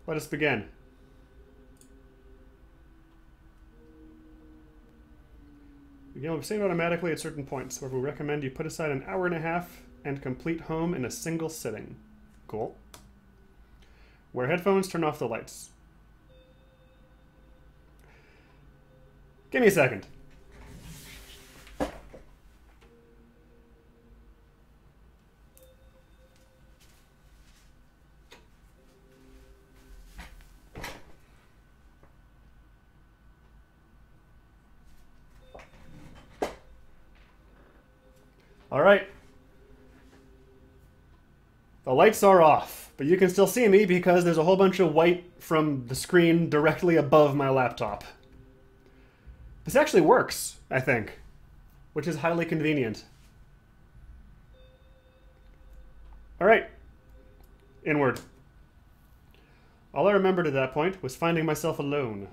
Let us begin. The game will save automatically at certain points, however we recommend you put aside an hour and a half and complete home in a single sitting. Cool. Wear headphones, turn off the lights. Give me a second. All right. The lights are off, but you can still see me because there's a whole bunch of white from the screen directly above my laptop. This actually works, I think, which is highly convenient. All right. Inward. All I remembered at that point was finding myself alone.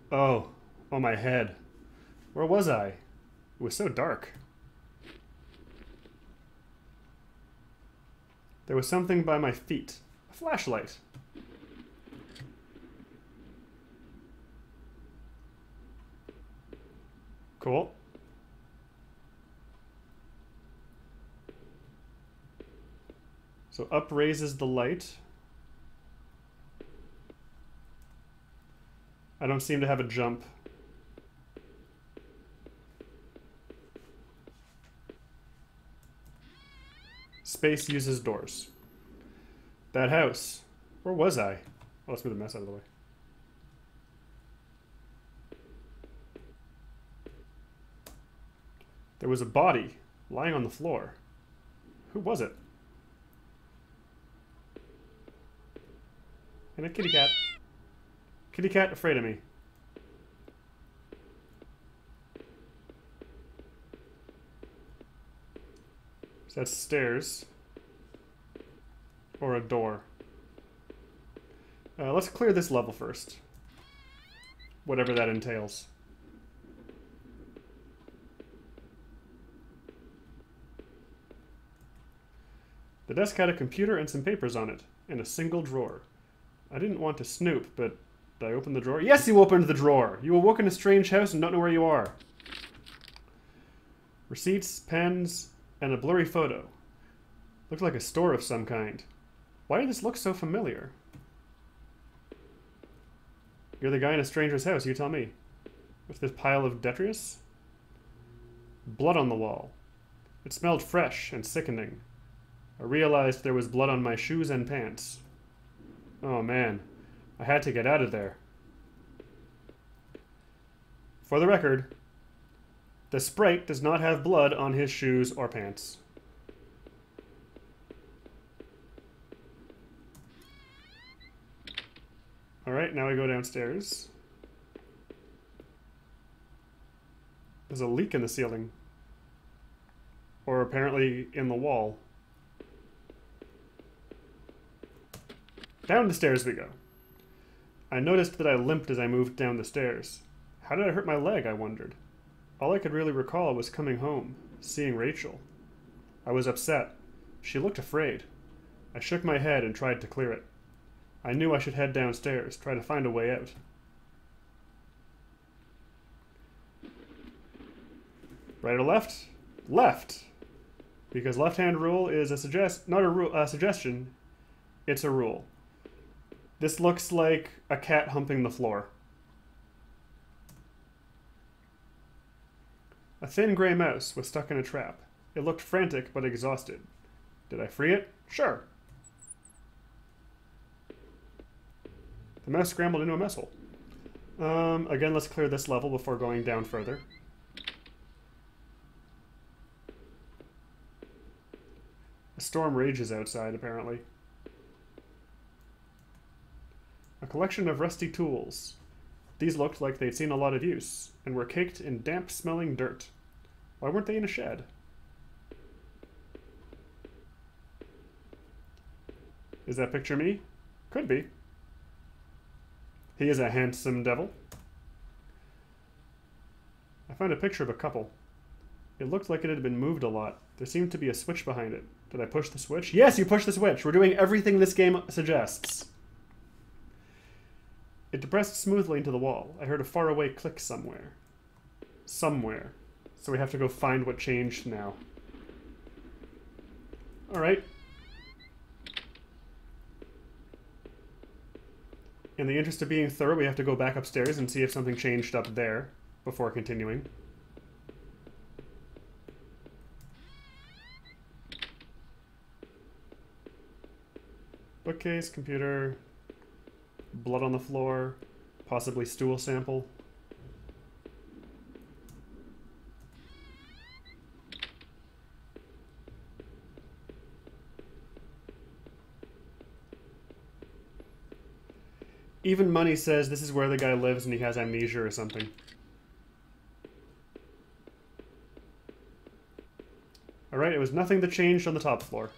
Oh, my head. Where was I? It was so dark. There was something by my feet. A flashlight. Cool. So up raises the light. I don't seem to have a jump. Space uses doors. That house. Where was I? Oh, let's move the mess out of the way. There was a body lying on the floor. Who was it? And a kitty cat. Kitty cat afraid of me. So that's stairs. Or a door. Let's clear this level first. Whatever that entails. The desk had a computer and some papers on it, in a single drawer. I didn't want to snoop, but did I open the drawer? Yes, you opened the drawer! You awoke in a strange house and don't know where you are. Receipts, pens, and a blurry photo. Looked like a store of some kind. Why did this look so familiar? You're the guy in a stranger's house, you tell me. What's this pile of detritus? Blood on the wall. It smelled fresh and sickening. I realized there was blood on my shoes and pants. Oh man, I had to get out of there. For the record, the sprite does not have blood on his shoes or pants. Alright, now we go downstairs. There's a leak in the ceiling. Or apparently in the wall. Down the stairs we go. I noticed that I limped as I moved down the stairs. How did I hurt my leg, I wondered. All I could really recall was coming home, seeing Rachel. I was upset. She looked afraid. I shook my head and tried to clear it. I knew I should head downstairs, try to find a way out. Right or left? Left! Because left-hand rule is a suggestion, it's a rule. This looks like a cat humping the floor. A thin gray mouse was stuck in a trap. It looked frantic but exhausted. Did I free it? Sure. The mouse scrambled into a mess hole. Again, let's clear this level before going down further. A storm rages outside, apparently. A collection of rusty tools. These looked like they'd seen a lot of use, and were caked in damp-smelling dirt. Why weren't they in a shed? Is that picture me? Could be. He is a handsome devil. I found a picture of a couple. It looked like it had been moved a lot. There seemed to be a switch behind it. Did I push the switch? Yes, you pushed the switch! We're doing everything this game suggests. It depressed smoothly into the wall. I heard a faraway click somewhere. Somewhere. So we have to go find what changed now. Alright. In the interest of being thorough, we have to go back upstairs and see if something changed up there before continuing. Bookcase, computer, blood on the floor, possibly stool sample. Even Money says this is where the guy lives and he has amnesia or something. Alright, it was nothing that changed on the top floor.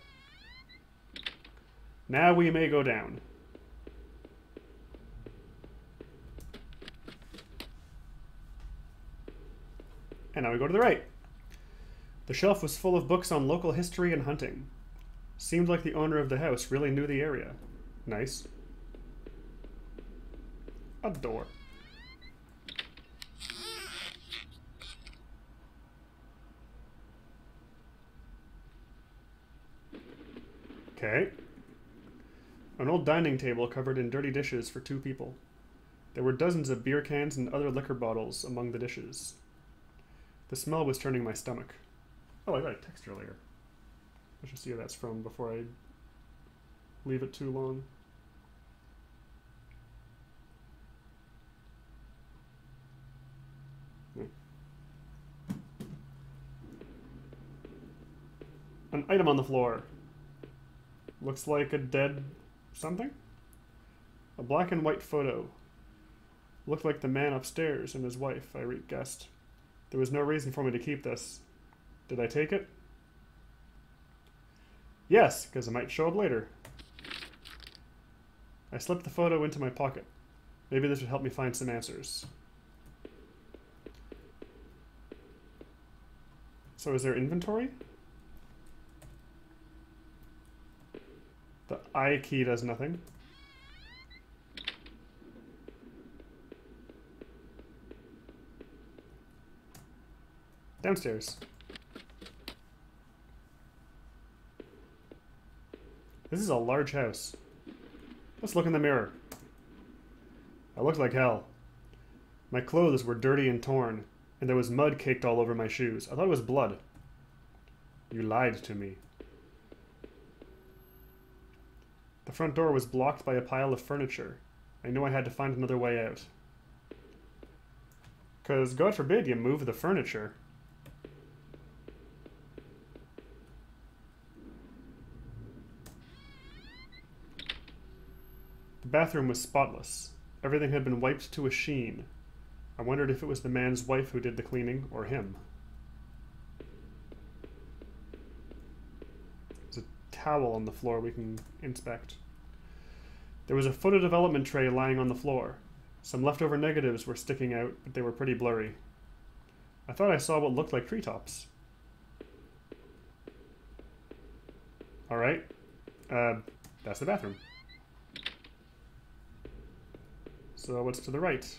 Now we may go down. And now we go to the right. The shelf was full of books on local history and hunting. Seemed like the owner of the house really knew the area. Nice. A door. Okay. An old dining table covered in dirty dishes for 2 people. There were dozens of beer cans and other liquor bottles among the dishes. The smell was turning my stomach. Oh, I got a text earlier. I should see who that's from before I leave it too long. An item on the floor. Looks like a dead something? A black and white photo. Looked like the man upstairs and his wife, I guessed. There was no reason for me to keep this. Did I take it? Yes, because it might show up later. I slipped the photo into my pocket. Maybe this would help me find some answers. So is there inventory? The I key does nothing. Downstairs. This is a large house. Let's look in the mirror. I looked like hell. My clothes were dirty and torn, and there was mud caked all over my shoes. I thought it was blood. You lied to me. The front door was blocked by a pile of furniture. I knew I had to find another way out. 'Cause, God forbid you move the furniture. The bathroom was spotless. Everything had been wiped to a sheen. I wondered if it was the man's wife who did the cleaning, or him. There's a towel on the floor we can inspect. There was a photo development tray lying on the floor. Some leftover negatives were sticking out, but they were pretty blurry. I thought I saw what looked like treetops. Alright. That's the bathroom. So what's to the right?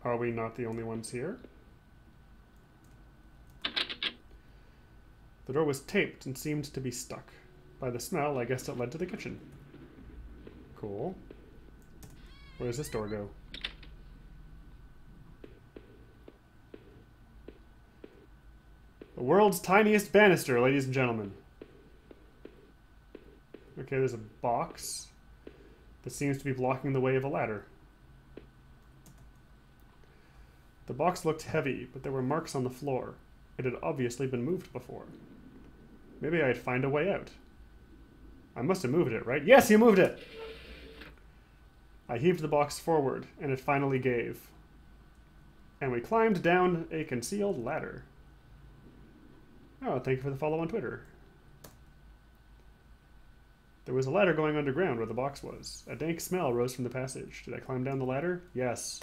Are we not the only ones here? The door was taped and seemed to be stuck. By the smell, I guessed it led to the kitchen. Cool. Where does this door go? The world's tiniest banister, ladies and gentlemen. Okay, there's a box that seems to be blocking the way of a ladder. The box looked heavy, but there were marks on the floor. It had obviously been moved before. Maybe I'd find a way out. I must have moved it, right? Yes, you moved it! I heaved the box forward, and it finally gave. And we climbed down a concealed ladder. Oh, thank you for the follow on Twitter. There was a ladder going underground where the box was. A dank smell rose from the passage. Did I climb down the ladder? Yes.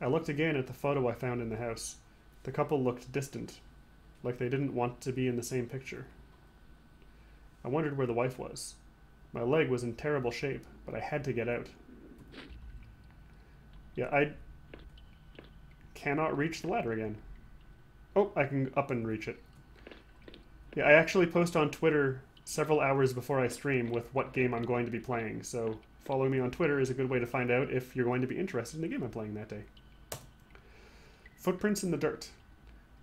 I looked again at the photo I found in the house. The couple looked distant, like they didn't want to be in the same picture. I wondered where the wife was. My leg was in terrible shape, but I had to get out. Yeah, I cannot reach the ladder again. Oh, I can up and reach it. Yeah, I actually post on Twitter several hours before I stream with what game I'm going to be playing, so following me on Twitter is a good way to find out if you're going to be interested in the game I'm playing that day. Footprints in the dirt.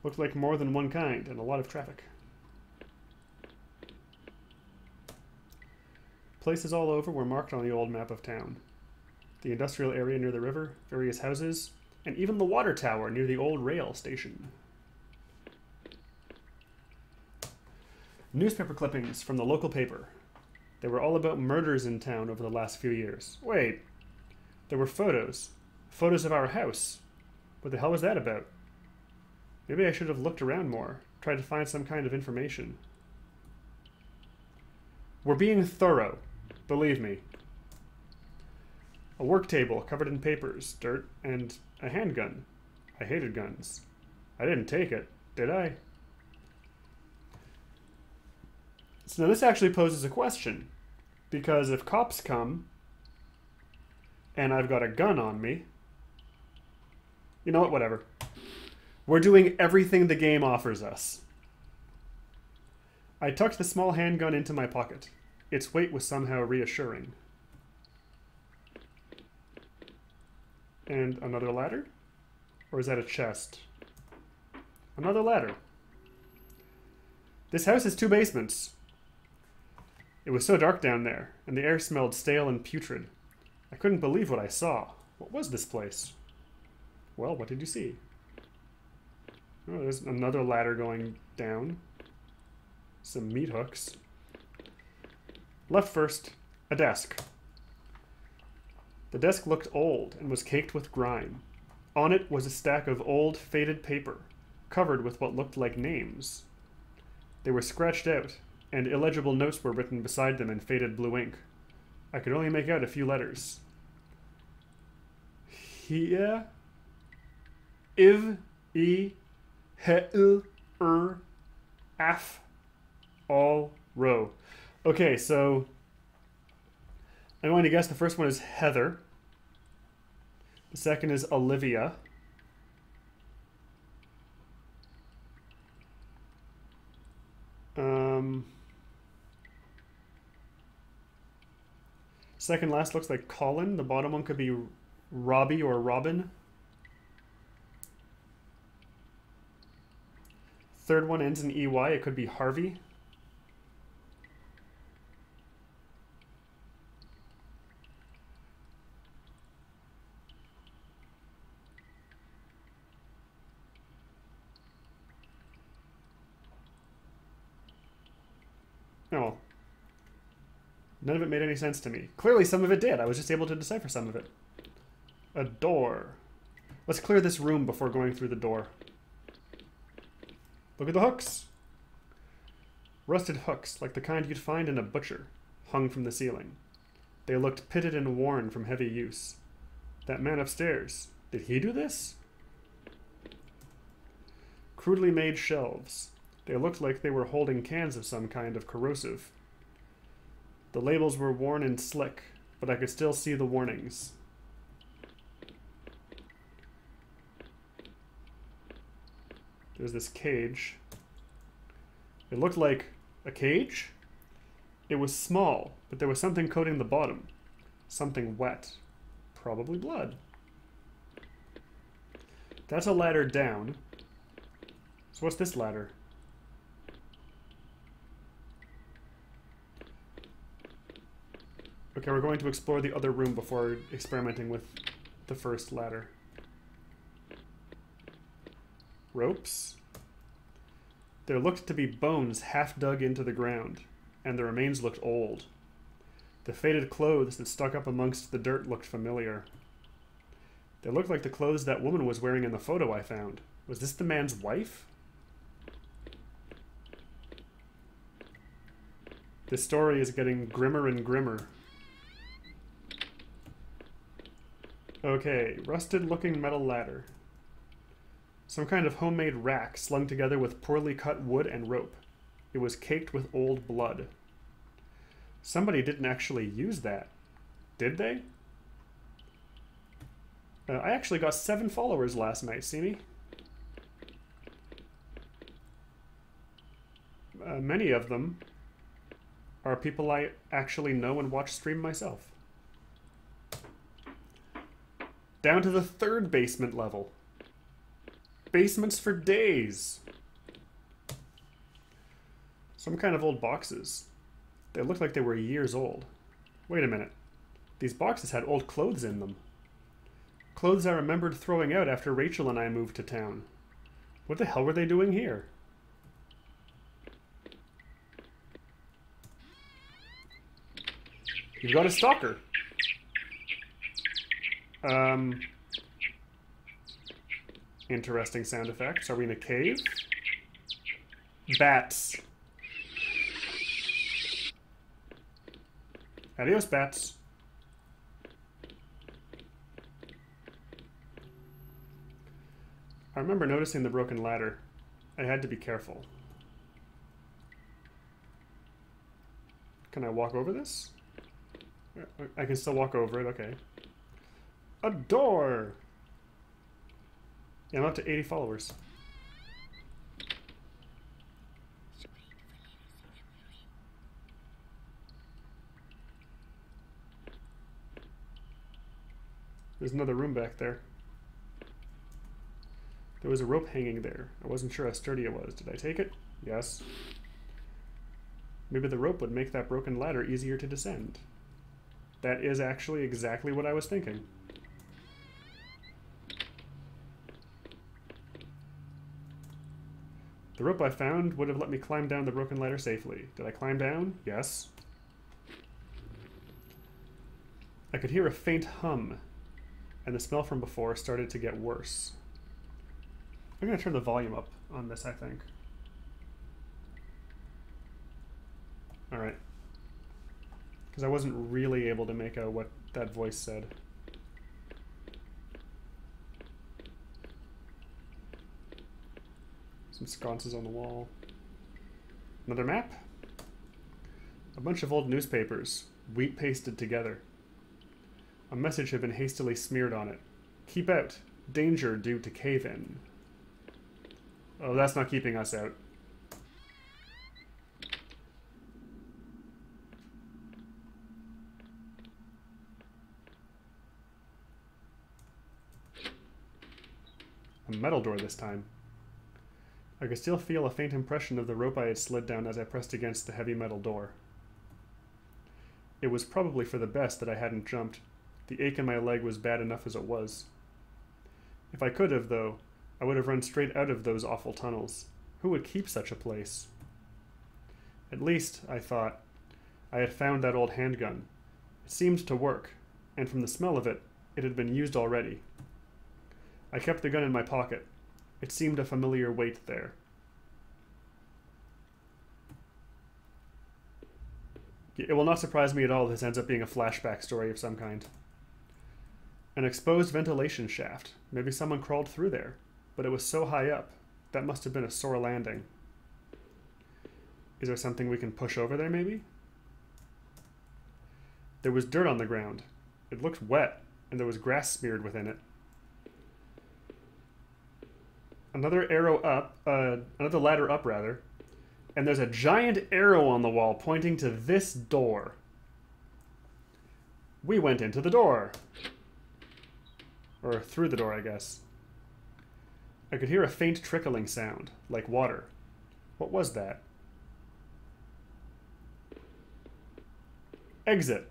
Looked like more than one kind, and a lot of traffic. Places all over were marked on the old map of town. The industrial area near the river, various houses, and even the water tower near the old rail station. Newspaper clippings from the local paper. They were all about murders in town over the last few years. Wait, there were photos. Photos of our house. What the hell was that about? Maybe I should have looked around more, tried to find some kind of information. We're being thorough, believe me. A work table covered in papers, dirt, and a handgun. I hated guns. I didn't take it, did I? So now this actually poses a question. Because if cops come, and I've got a gun on me, you know what, whatever. We're doing everything the game offers us. I tucked the small handgun into my pocket. Its weight was somehow reassuring. And another ladder? Or is that a chest? Another ladder. This house has 2 basements. It was so dark down there, and the air smelled stale and putrid. I couldn't believe what I saw. What was this place? Well, what did you see? Oh, there's another ladder going down. Some meat hooks. Left first, a desk. The desk looked old and was caked with grime. On it was a stack of old, faded paper, covered with what looked like names. They were scratched out, and illegible notes were written beside them in faded blue ink. I could only make out a few letters. Here, Iv, E, He, Af, all row. Okay, so I'm going to guess the first one is Heather. The second is Olivia. Second last looks like Colin. The bottom one could be Robbie or Robin. Third one ends in EY. It could be Harvey. No. None of it made any sense to me. Clearly some of it did. I was just able to decipher some of it. A door. Let's clear this room before going through the door. Look at the hooks. Rusted hooks, like the kind you'd find in a butcher, hung from the ceiling. They looked pitted and worn from heavy use. That man upstairs, did he do this? Crudely made shelves. They looked like they were holding cans of some kind of corrosive. The labels were worn and slick, but I could still see the warnings. There's this cage. It looked like a cage? It was small, but there was something coating the bottom. Something wet. Probably blood. That's a ladder down. So what's this ladder? Okay, we're going to explore the other room before experimenting with the first ladder. Ropes. There looked to be bones half dug into the ground, and the remains looked old. The faded clothes that stuck up amongst the dirt looked familiar. They looked like the clothes that woman was wearing in the photo I found. Was this the man's wife? This story is getting grimmer and grimmer. Okay, rusted-looking metal ladder. Some kind of homemade rack slung together with poorly cut wood and rope. It was caked with old blood. Somebody didn't actually use that. Did they? I actually got 7 followers last night, see me? Many of them are people I actually know and watch stream myself. Down to the 3rd basement level. Basements for days. Some kind of old boxes. They looked like they were years old. Wait a minute. These boxes had old clothes in them. Clothes I remembered throwing out after Rachel and I moved to town. What the hell were they doing here? You've got a stalker. Interesting sound effects. Are we in a cave? Bats. Adios, bats. I remember noticing the broken ladder. I had to be careful. Can I walk over this? I can still walk over it, okay. A door! Yeah, I'm up to 80 followers. There's another room back there. There was a rope hanging there. I wasn't sure how sturdy it was. Did I take it? Yes. Maybe the rope would make that broken ladder easier to descend. That is actually exactly what I was thinking. The rope I found would have let me climb down the broken ladder safely. Did I climb down? Yes. I could hear a faint hum, and the smell from before started to get worse. I'm going to turn the volume up on this, I think. Alright. Because I wasn't really able to make out what that voice said. Some sconces on the wall. Another map? A bunch of old newspapers, wheat pasted together. A message had been hastily smeared on it. Keep out. Danger due to cave-in. Oh, that's not keeping us out. A metal door this time. I could still feel a faint impression of the rope I had slid down as I pressed against the heavy metal door. It was probably for the best that I hadn't jumped. The ache in my leg was bad enough as it was. If I could have, though, I would have run straight out of those awful tunnels. Who would keep such a place? At least, I thought, I had found that old handgun. It seemed to work, and from the smell of it, it had been used already. I kept the gun in my pocket. It seemed a familiar weight there. It will not surprise me at all if this ends up being a flashback story of some kind. An exposed ventilation shaft. Maybe someone crawled through there, but it was so high up. That must have been a sore landing. Is there something we can push over there, maybe? There was dirt on the ground. It looked wet, and there was grass smeared within it. Another arrow up, another ladder up, rather. And there's a giant arrow on the wall pointing to this door. We went into the door. Or through the door, I guess. I could hear a faint trickling sound, like water. What was that? Exit.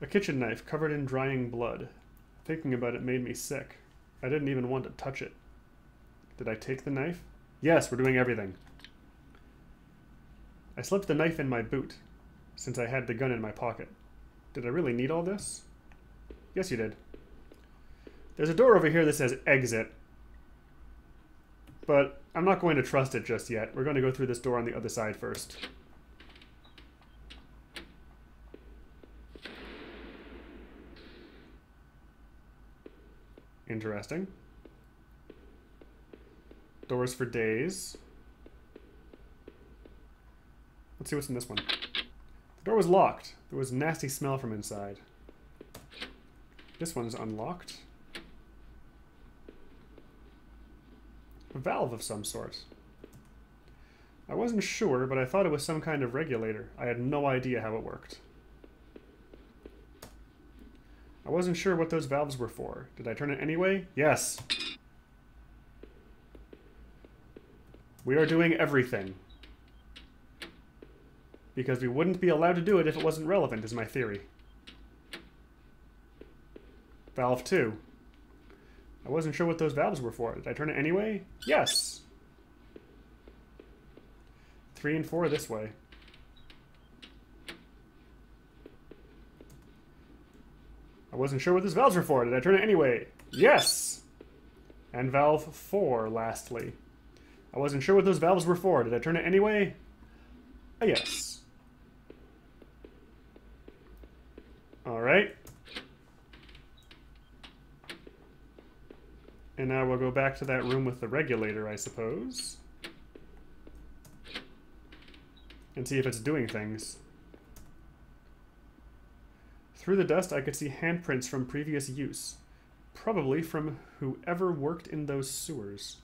A kitchen knife covered in drying blood. Thinking about it made me sick. I didn't even want to touch it. Did I take the knife? Yes, we're doing everything. I slipped the knife in my boot, since I had the gun in my pocket. Did I really need all this? Yes, you did. There's a door over here that says exit, but I'm not going to trust it just yet. We're going to go through this door on the other side first. Interesting. Doors for days. Let's see what's in this one. The door was locked. There was a nasty smell from inside. This one's unlocked. A valve of some sort. I wasn't sure, but I thought it was some kind of regulator. I had no idea how it worked. I wasn't sure what those valves were for. Did I turn it anyway? Yes. We are doing everything. Because we wouldn't be allowed to do it if it wasn't relevant, is my theory. Valve 2. I wasn't sure what those valves were for. Did I turn it anyway? Yes. 3 and 4 this way. I wasn't sure what those valves were for. Did I turn it anyway? Yes. And valve 4, lastly. I wasn't sure what those valves were for. Did I turn it anyway? A yes. Alright. And now we'll go back to that room with the regulator, I suppose. And see if it's doing things. Through the dust, I could see handprints from previous use. Probably from whoever worked in those sewers.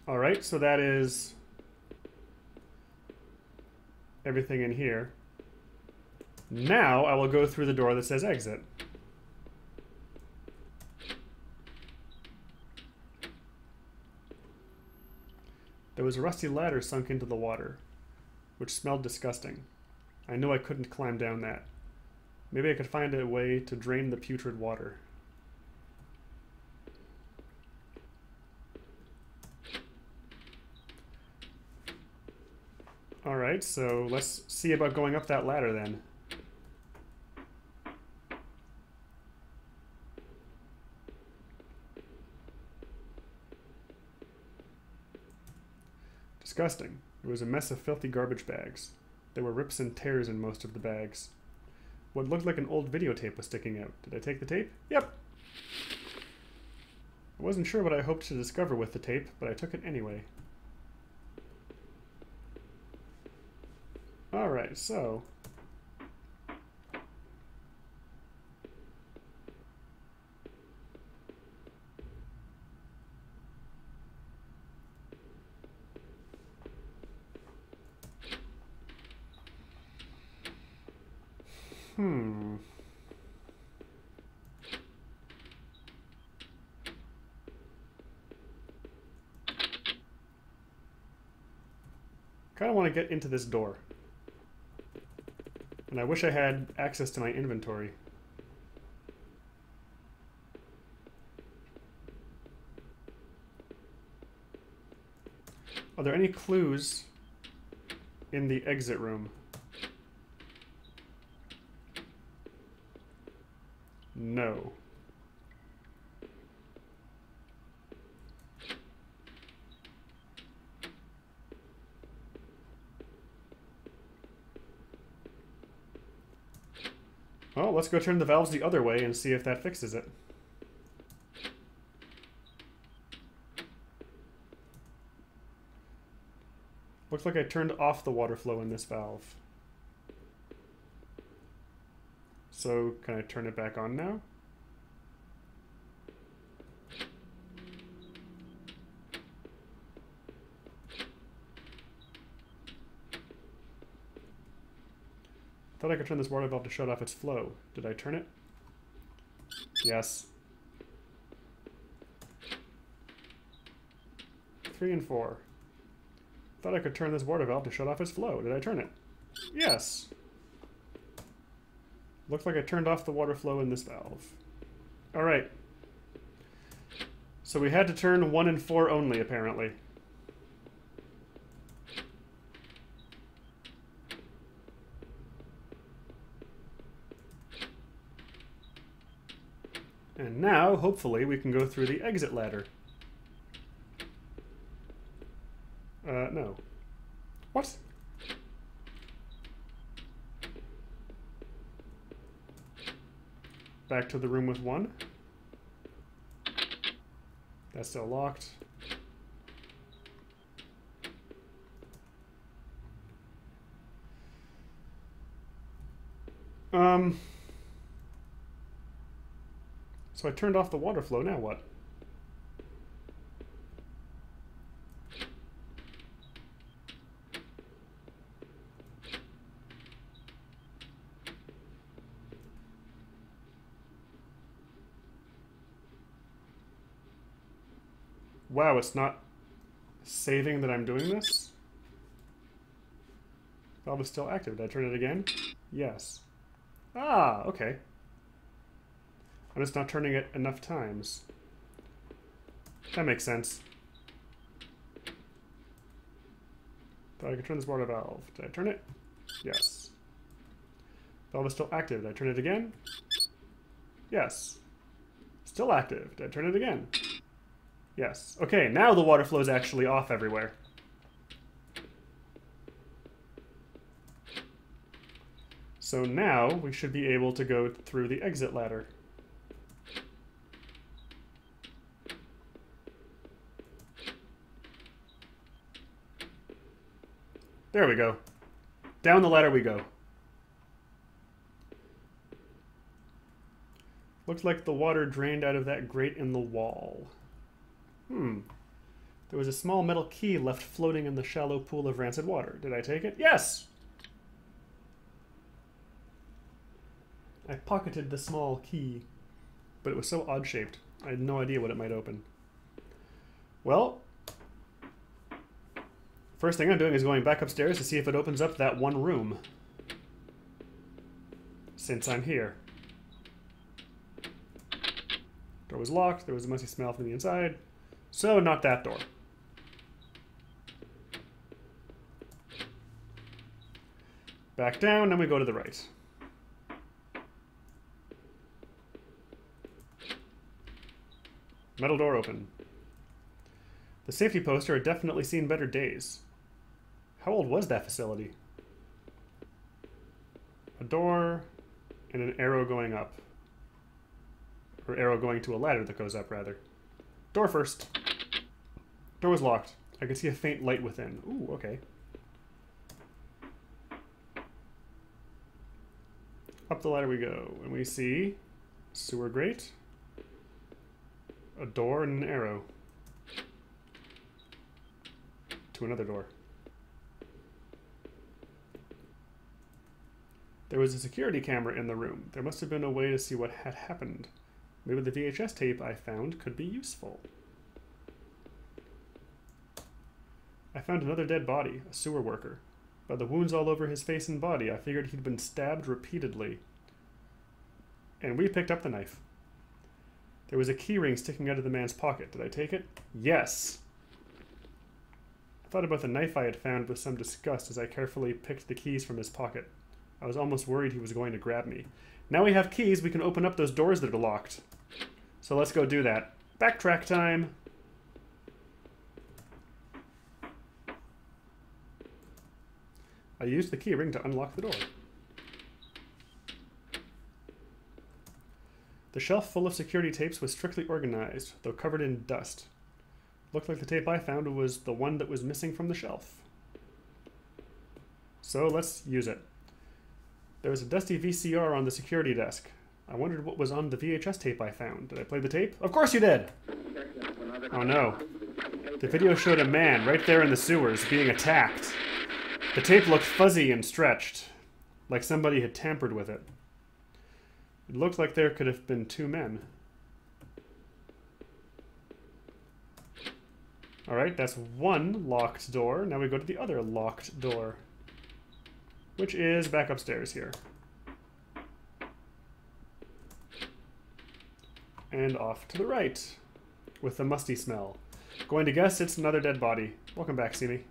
Alright, so that is everything in here. Now I will go through the door that says exit. There was a rusty ladder sunk into the water, which smelled disgusting. I knew I couldn't climb down that. Maybe I could find a way to drain the putrid water. Alright, so let's see about going up that ladder then. Disgusting. It was a mess of filthy garbage bags. There were rips and tears in most of the bags. What looked like an old videotape was sticking out. Did I take the tape? Yep! I wasn't sure what I hoped to discover with the tape, but I took it anyway. Alright, so... Kind of want to get into this door. And I wish I had access to my inventory. Are there any clues in the exit room? No. Well, let's go turn the valves the other way and see if that fixes it. Looks like I turned off the water flow in this valve. So, can I turn it back on now? Thought I could turn this water valve to shut off its flow. Did I turn it? Yes. 3 and 4. Thought I could turn this water valve to shut off its flow. Did I turn it? Yes. Looks like I turned off the water flow in this valve. Alright. So we had to turn 1 and 4 only, apparently. And now, hopefully, we can go through the exit ladder. No. What? Back to the room with 1. That's still locked. So I turned off the water flow, now what? Wow, it's not saving that I'm doing this? Valve is still active. Did I turn it again? Yes. Ah, okay. I'm just not turning it enough times. That makes sense. Thought I could turn this water valve. Did I turn it? Yes. Valve is still active. Did I turn it again? Yes. Still active. Did I turn it again? Yes. Okay, now the water flow is actually off everywhere. So now we should be able to go through the exit ladder. There we go. Down the ladder we go. Looks like the water drained out of that grate in the wall. There was a small metal key left floating in the shallow pool of rancid water. Did I take it? Yes! I pocketed the small key, but it was so odd-shaped. I had no idea what it might open. Well, first thing I'm doing is going back upstairs to see if it opens up that one room. Since I'm here. Door was locked, there was a musty smell from the inside. So, not that door. Back down, then we go to the right. Metal door open. The safety poster had definitely seen better days. How old was that facility? A door and an arrow going up. Or arrow going to a ladder that goes up, rather. Door first. Door was locked. I could see a faint light within. Ooh, okay. Up the ladder we go, and we see sewer grate, a door, and an arrow to another door. There was a security camera in the room. There must have been a way to see what had happened. Maybe the VHS tape I found could be useful. I found another dead body, a sewer worker. By the wounds all over his face and body, I figured he'd been stabbed repeatedly. And we picked up the knife. There was a key ring sticking out of the man's pocket. Did I take it? Yes! I thought about the knife I had found with some disgust as I carefully picked the keys from his pocket. I was almost worried he was going to grab me. Now we have keys, we can open up those doors that are locked. So let's go do that. Backtrack time! I used the key ring to unlock the door. The shelf full of security tapes was strictly organized, though covered in dust. Looked like the tape I found was the one that was missing from the shelf. So let's use it. There was a dusty VCR on the security desk. I wondered what was on the VHS tape I found. Did I play the tape? Of course you did! Oh no. The video showed a man right there in the sewers being attacked. The tape looked fuzzy and stretched, like somebody had tampered with it. It looked like there could have been two men. Alright, that's one locked door. Now we go to the other locked door, which is back upstairs here. And off to the right, with the musty smell. Going to guess it's another dead body. Welcome back, Simi.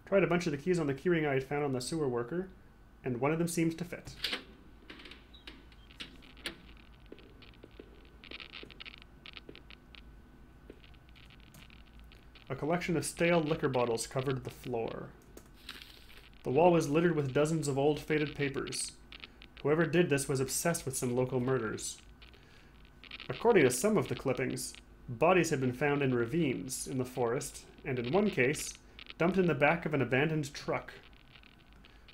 Tried a bunch of the keys on the keyring I had found on the sewer worker, and one of them seemed to fit. A collection of stale liquor bottles covered the floor. The wall was littered with dozens of old faded papers. Whoever did this was obsessed with some local murders. According to some of the clippings, bodies had been found in ravines in the forest, and in one case, dumped in the back of an abandoned truck.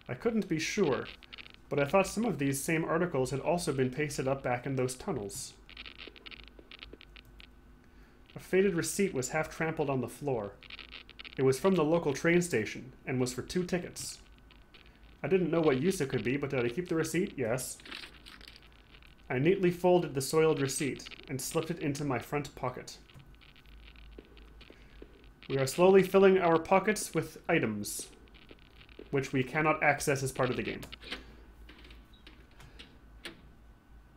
I couldn't be sure, but I thought some of these same articles had also been pasted up back in those tunnels. A faded receipt was half trampled on the floor. It was from the local train station, and was for 2 tickets. I didn't know what use it could be, but did I keep the receipt? Yes. I neatly folded the soiled receipt, and slipped it into my front pocket. We are slowly filling our pockets with items, which we cannot access as part of the game.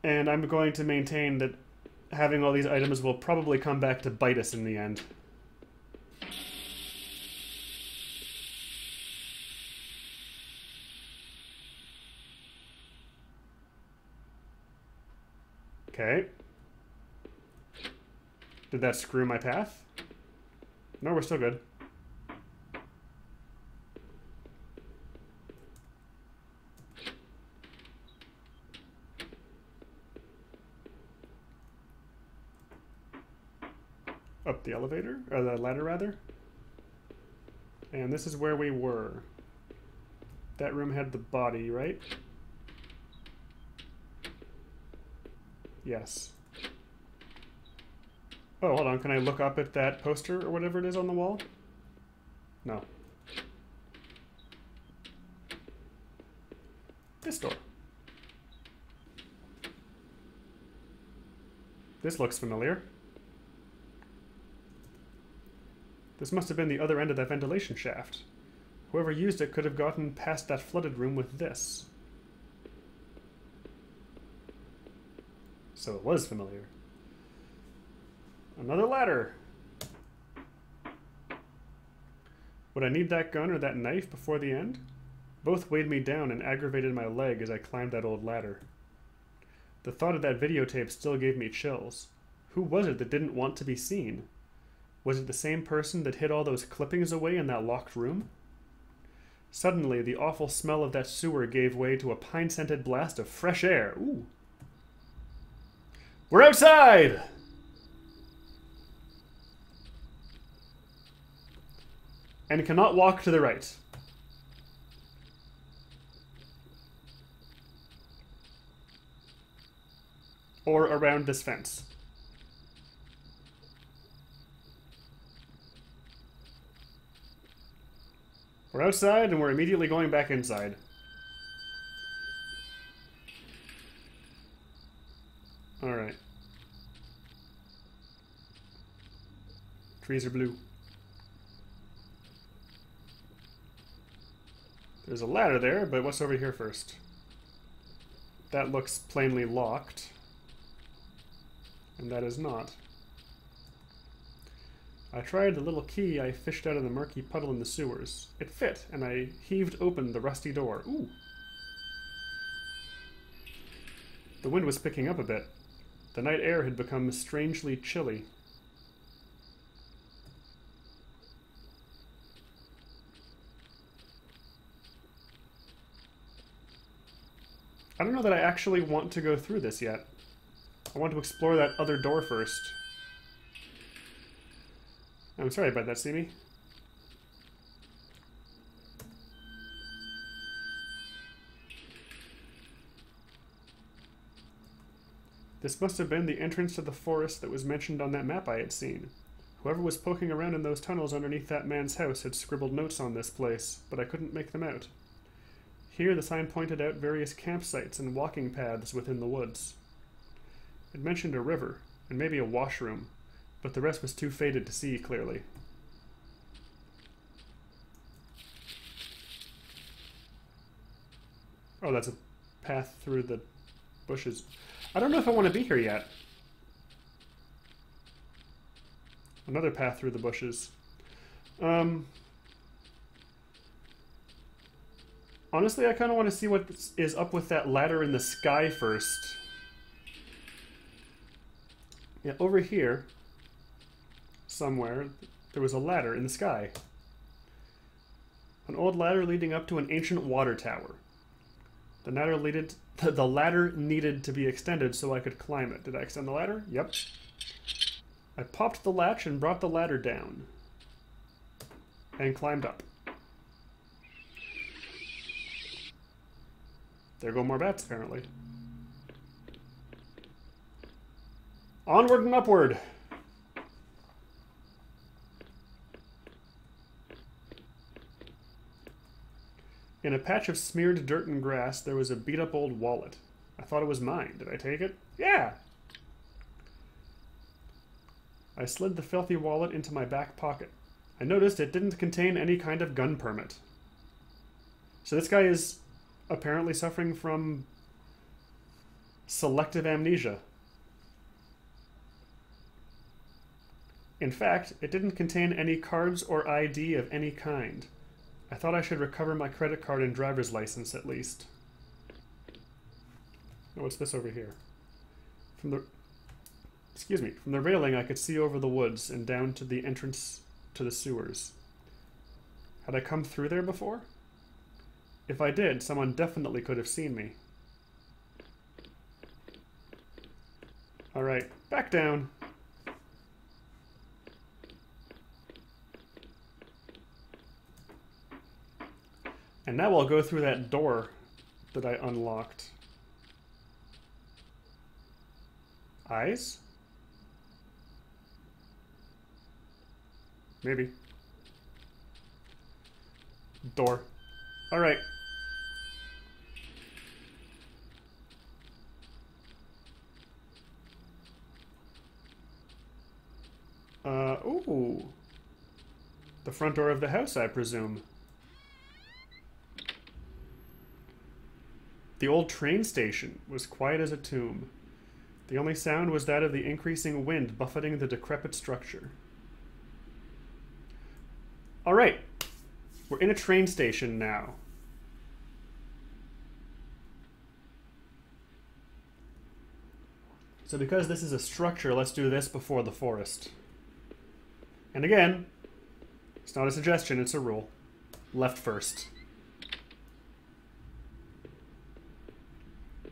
And I'm going to maintain that having all these items will probably come back to bite us in the end. Okay. Did that screw my path? No, we're still good. Up the elevator? Or the ladder, rather. And this is where we were. That room had the body, right? Yes. Oh, hold on. Can I look up at that poster or whatever it is on the wall? No. This door. This looks familiar. This must have been the other end of that ventilation shaft. Whoever used it could have gotten past that flooded room with this. So it was familiar. Another ladder! Would I need that gun or that knife before the end? Both weighed me down and aggravated my leg as I climbed that old ladder. The thought of that videotape still gave me chills. Who was it that didn't want to be seen? Was it the same person that hid all those clippings away in that locked room? Suddenly, the awful smell of that sewer gave way to a pine-scented blast of fresh air. Ooh. We're outside! And cannot walk to the right. Or around this fence. We're outside and we're immediately going back inside. Alright. Trees are blue. There's a ladder there, but what's over here first? That looks plainly locked. And that is not. I tried the little key I fished out of the murky puddle in the sewers. It fit, and I heaved open the rusty door. Ooh! The wind was picking up a bit. The night air had become strangely chilly. I don't know that I actually want to go through this yet. I want to explore that other door first. I'm sorry about that, Simi. This must have been the entrance to the forest that was mentioned on that map I had seen. Whoever was poking around in those tunnels underneath that man's house had scribbled notes on this place, but I couldn't make them out. Here the sign pointed out various campsites and walking paths within the woods. It mentioned a river, and maybe a washroom, but the rest was too faded to see clearly. Oh, that's a path through the bushes. I don't know if I want to be here yet. Another path through the bushes. Honestly, I kind of want to see what is up with that ladder in the sky first. Yeah, over here, somewhere, there was a ladder in the sky. An old ladder leading up to an ancient water tower. The The ladder needed to be extended so I could climb it. Did I extend the ladder? Yep. I popped the latch and brought the ladder down. And climbed up. There go more bats, apparently. Onward and upward! In a patch of smeared dirt and grass, there was a beat-up old wallet. I thought it was mine. Did I take it? Yeah! I slid the filthy wallet into my back pocket. I noticed it didn't contain any kind of gun permit. So this guy is apparently suffering from selective amnesia. In fact, it didn't contain any cards or ID of any kind. I thought I should recover my credit card and driver's license at least. Oh, what's this over here? From the railing I could see over the woods and down to the entrance to the sewers. Had I come through there before? If I did, someone definitely could have seen me. Alright, back down. And now I'll go through that door that I unlocked. Eyes? Maybe. Door. Alright. Ooh. The front door of the house, I presume. The old train station was quiet as a tomb. The only sound was that of the increasing wind buffeting the decrepit structure. Alright, we're in a train station now. So because this is a structure, let's do this before the forest. And again, it's not a suggestion, it's a rule. Left first.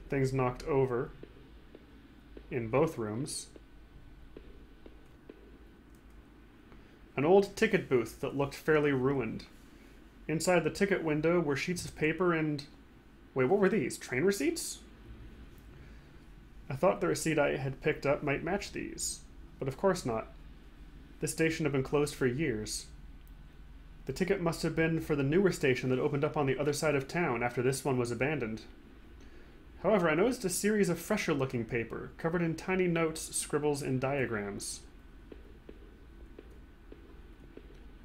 Things knocked over in both rooms. An old ticket booth that looked fairly ruined. Inside the ticket window were sheets of paper and... Wait, what were these? Train receipts? I thought the receipt I had picked up might match these, but of course not. This station had been closed for years. The ticket must have been for the newer station that opened up on the other side of town after this one was abandoned. However, I noticed a series of fresher-looking paper, covered in tiny notes, scribbles, and diagrams.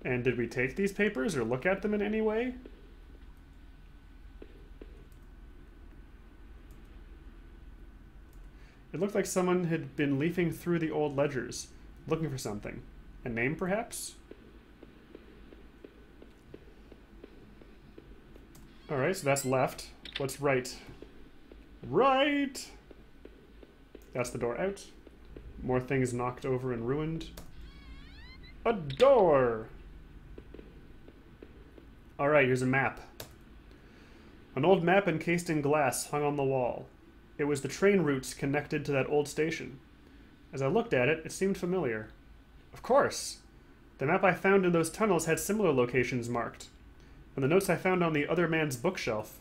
And did we take these papers or look at them in any way? It looked like someone had been leafing through the old ledgers, looking for something. A name, perhaps? Alright, so that's left. What's right? Right! That's the door out. More things knocked over and ruined. A door! Alright, here's a map. An old map encased in glass hung on the wall. It was the train routes connected to that old station. As I looked at it, it seemed familiar. Of course! The map I found in those tunnels had similar locations marked. And the notes I found on the other man's bookshelf.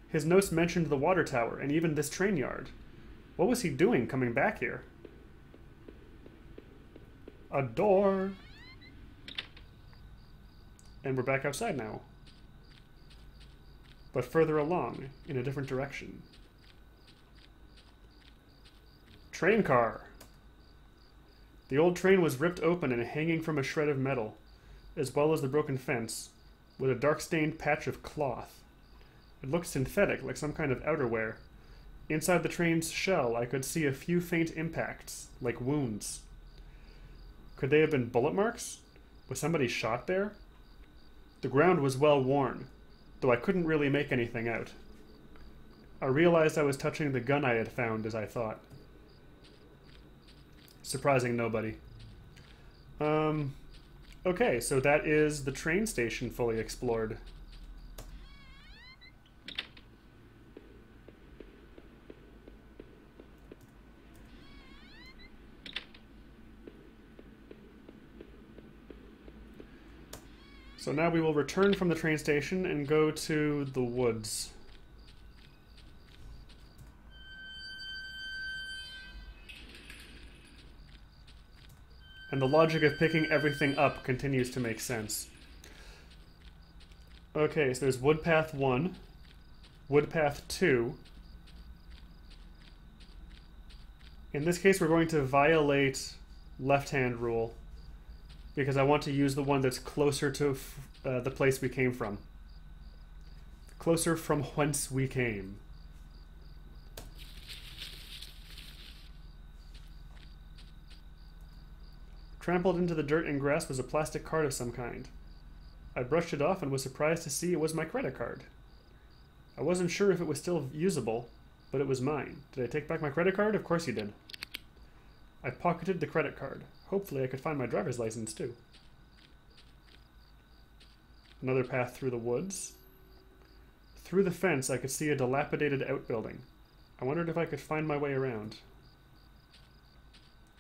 His notes mentioned the water tower and even this train yard. What was he doing coming back here? A door! And we're back outside now. But further along, in a different direction. Train car! The old train was ripped open and hanging from a shred of metal, as well as the broken fence, with a dark-stained patch of cloth. It looked synthetic, like some kind of outerwear. Inside the train's shell, I could see a few faint impacts, like wounds. Could they have been bullet marks? Was somebody shot there? The ground was well worn, though I couldn't really make anything out. I realized I was touching the gun I had found, as I thought. Surprising nobody. Okay, so that is the train station fully explored. So now we will return from the train station and go to the woods. And the logic of picking everything up continues to make sense. Okay, so there's wood path 1, wood path 2. In this case, we're going to violate left-hand rule because I want to use the one that's closer to the place we came from. Closer from whence we came. Trampled into the dirt and grass was a plastic card of some kind. I brushed it off and was surprised to see it was my credit card. I wasn't sure if it was still usable, but it was mine. Did I take back my credit card? Of course you did. I pocketed the credit card. Hopefully I could find my driver's license too. Another path through the woods. Through the fence I could see a dilapidated outbuilding. I wondered if I could find my way around.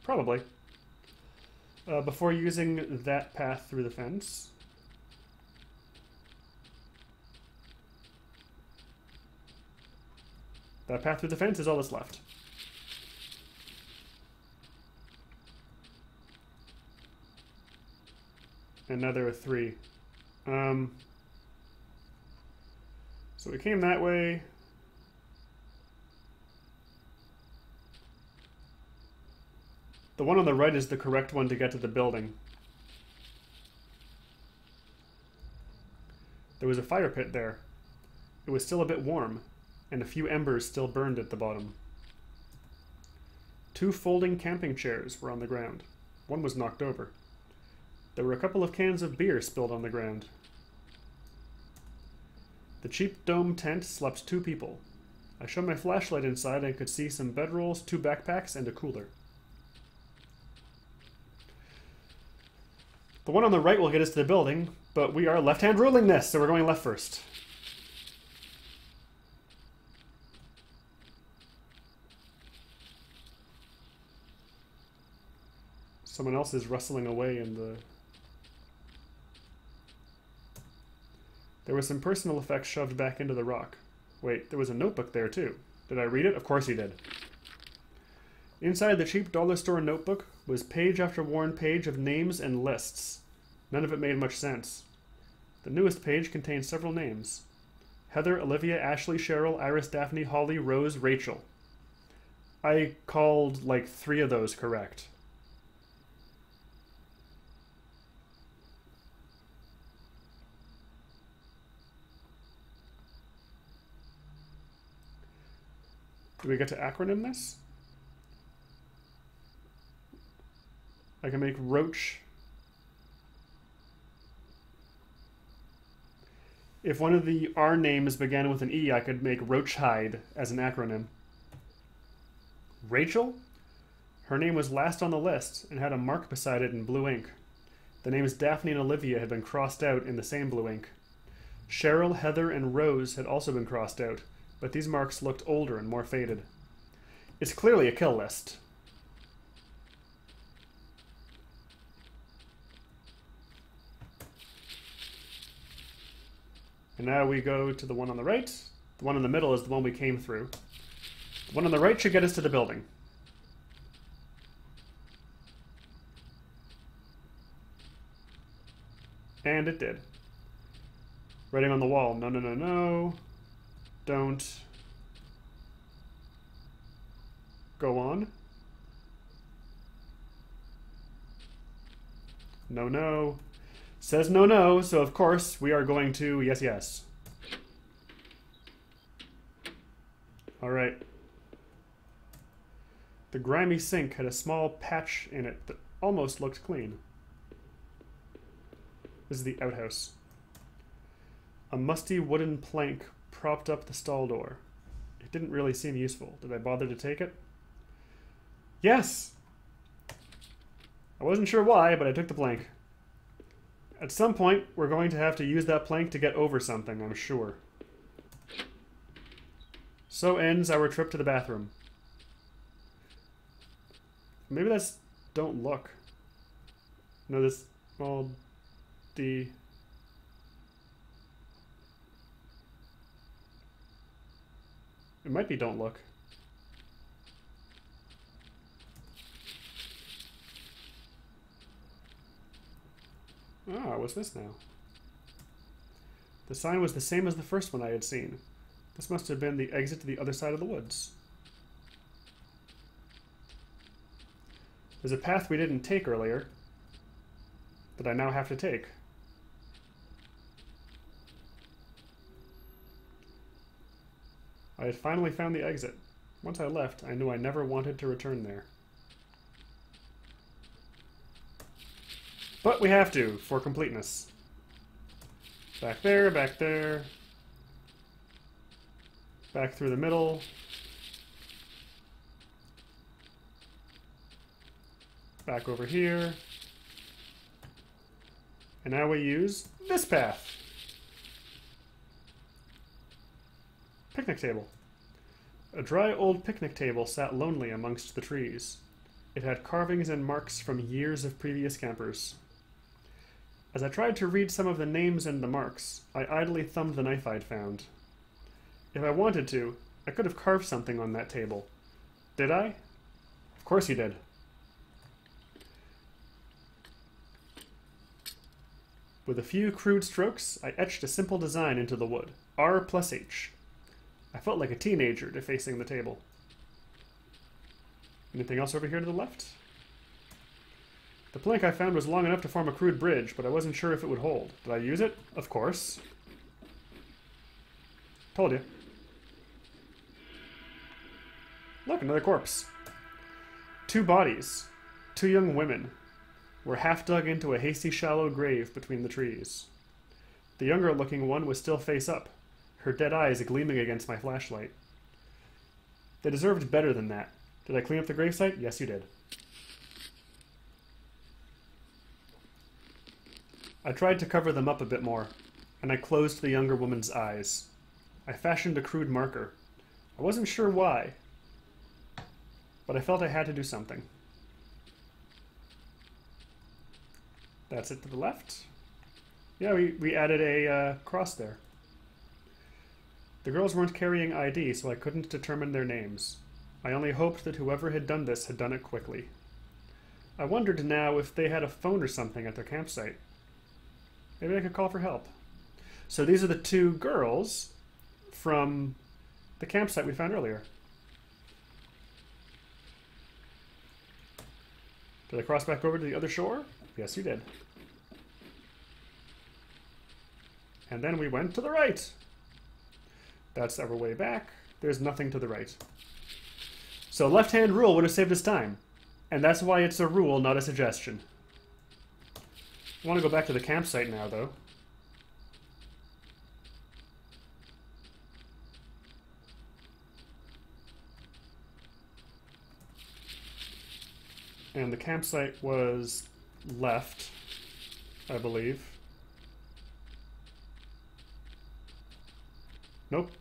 Probably. Before using that path through the fence, that path through the fence is all that's left. And now there are 3. So we came that way. The one on the right is the correct one to get to the building. There was a fire pit there. It was still a bit warm, and a few embers still burned at the bottom. 2 folding camping chairs were on the ground. One was knocked over. There were a couple of cans of beer spilled on the ground. The cheap dome tent slept 2 people. I shone my flashlight inside and could see some bedrolls, 2 backpacks, and a cooler. The one on the right will get us to the building, but we are left-hand ruling this, so we're going left first. Someone else is rustling away in the... There was some personal effects shoved back into the rock. Wait, there was a notebook there too. Did I read it? Of course he did. Inside the cheap dollar store notebook was page after worn page of names and lists. None of it made much sense. The newest page contained several names. Heather, Olivia, Ashley, Cheryl, Iris, Daphne, Holly, Rose, Rachel. I called like 3 of those correct. Do we get to acronym this? I can make Roach. If one of the R names began with an E, I could make Roachhide as an acronym. Rachel? Her name was last on the list and had a mark beside it in blue ink. The names Daphne and Olivia had been crossed out in the same blue ink. Cheryl, Heather, and Rose had also been crossed out, but these marks looked older and more faded. It's clearly a kill list. And now we go to the one on the right. The one in the middle is the one we came through. The one on the right should get us to the building. And it did. Writing on the wall, no, no, no, no. Don't go on. No, no. Says no, no, so of course we are going to yes, yes. All right. The grimy sink had a small patch in it that almost looked clean. This is the outhouse. A musty wooden plank propped up the stall door. It didn't really seem useful. Did I bother to take it? Yes! I wasn't sure why, but I took the plank. At some point, we're going to have to use that plank to get over something, I'm sure. So ends our trip to the bathroom. Maybe that's don't look. No, this... well... It might be don't look. Ah, what's this now? The sign was the same as the first one I had seen. This must have been the exit to the other side of the woods. There's a path we didn't take earlier that I now have to take. I had finally found the exit. Once I left, I knew I never wanted to return there. But we have to, for completeness. Back there, back there. Back through the middle. Back over here. And now we use this path. Picnic table. A dry old picnic table sat lonely amongst the trees. It had carvings and marks from years of previous campers. As I tried to read some of the names and the marks, I idly thumbed the knife I'd found. If I wanted to, I could have carved something on that table. Did I? Of course you did. With a few crude strokes, I etched a simple design into the wood. R plus H. I felt like a teenager defacing the table. Anything else over here to the left? The plank I found was long enough to form a crude bridge, but I wasn't sure if it would hold. Did I use it? Of course. Told you. Look, another corpse. 2 bodies. 2 young women. Were half dug into a hasty, shallow grave between the trees. The younger-looking one was still face up, her dead eyes gleaming against my flashlight. They deserved better than that. Did I clean up the gravesite? Yes, you did. I tried to cover them up a bit more, and I closed the younger woman's eyes. I fashioned a crude marker. I wasn't sure why, but I felt I had to do something. That's it to the left. Yeah, we added a cross there. The girls weren't carrying ID, so I couldn't determine their names. I only hoped that whoever had done this had done it quickly. I wondered now if they had a phone or something at their campsite. Maybe I could call for help. So these are the 2 girls from the campsite we found earlier. Did I cross back over to the other shore? Yes, you did. And then we went to the right. That's our way back. There's nothing to the right. So left-hand rule would have saved us time. And that's why it's a rule, not a suggestion. I want to go back to the campsite now, though. And the campsite was left, I believe. Nope.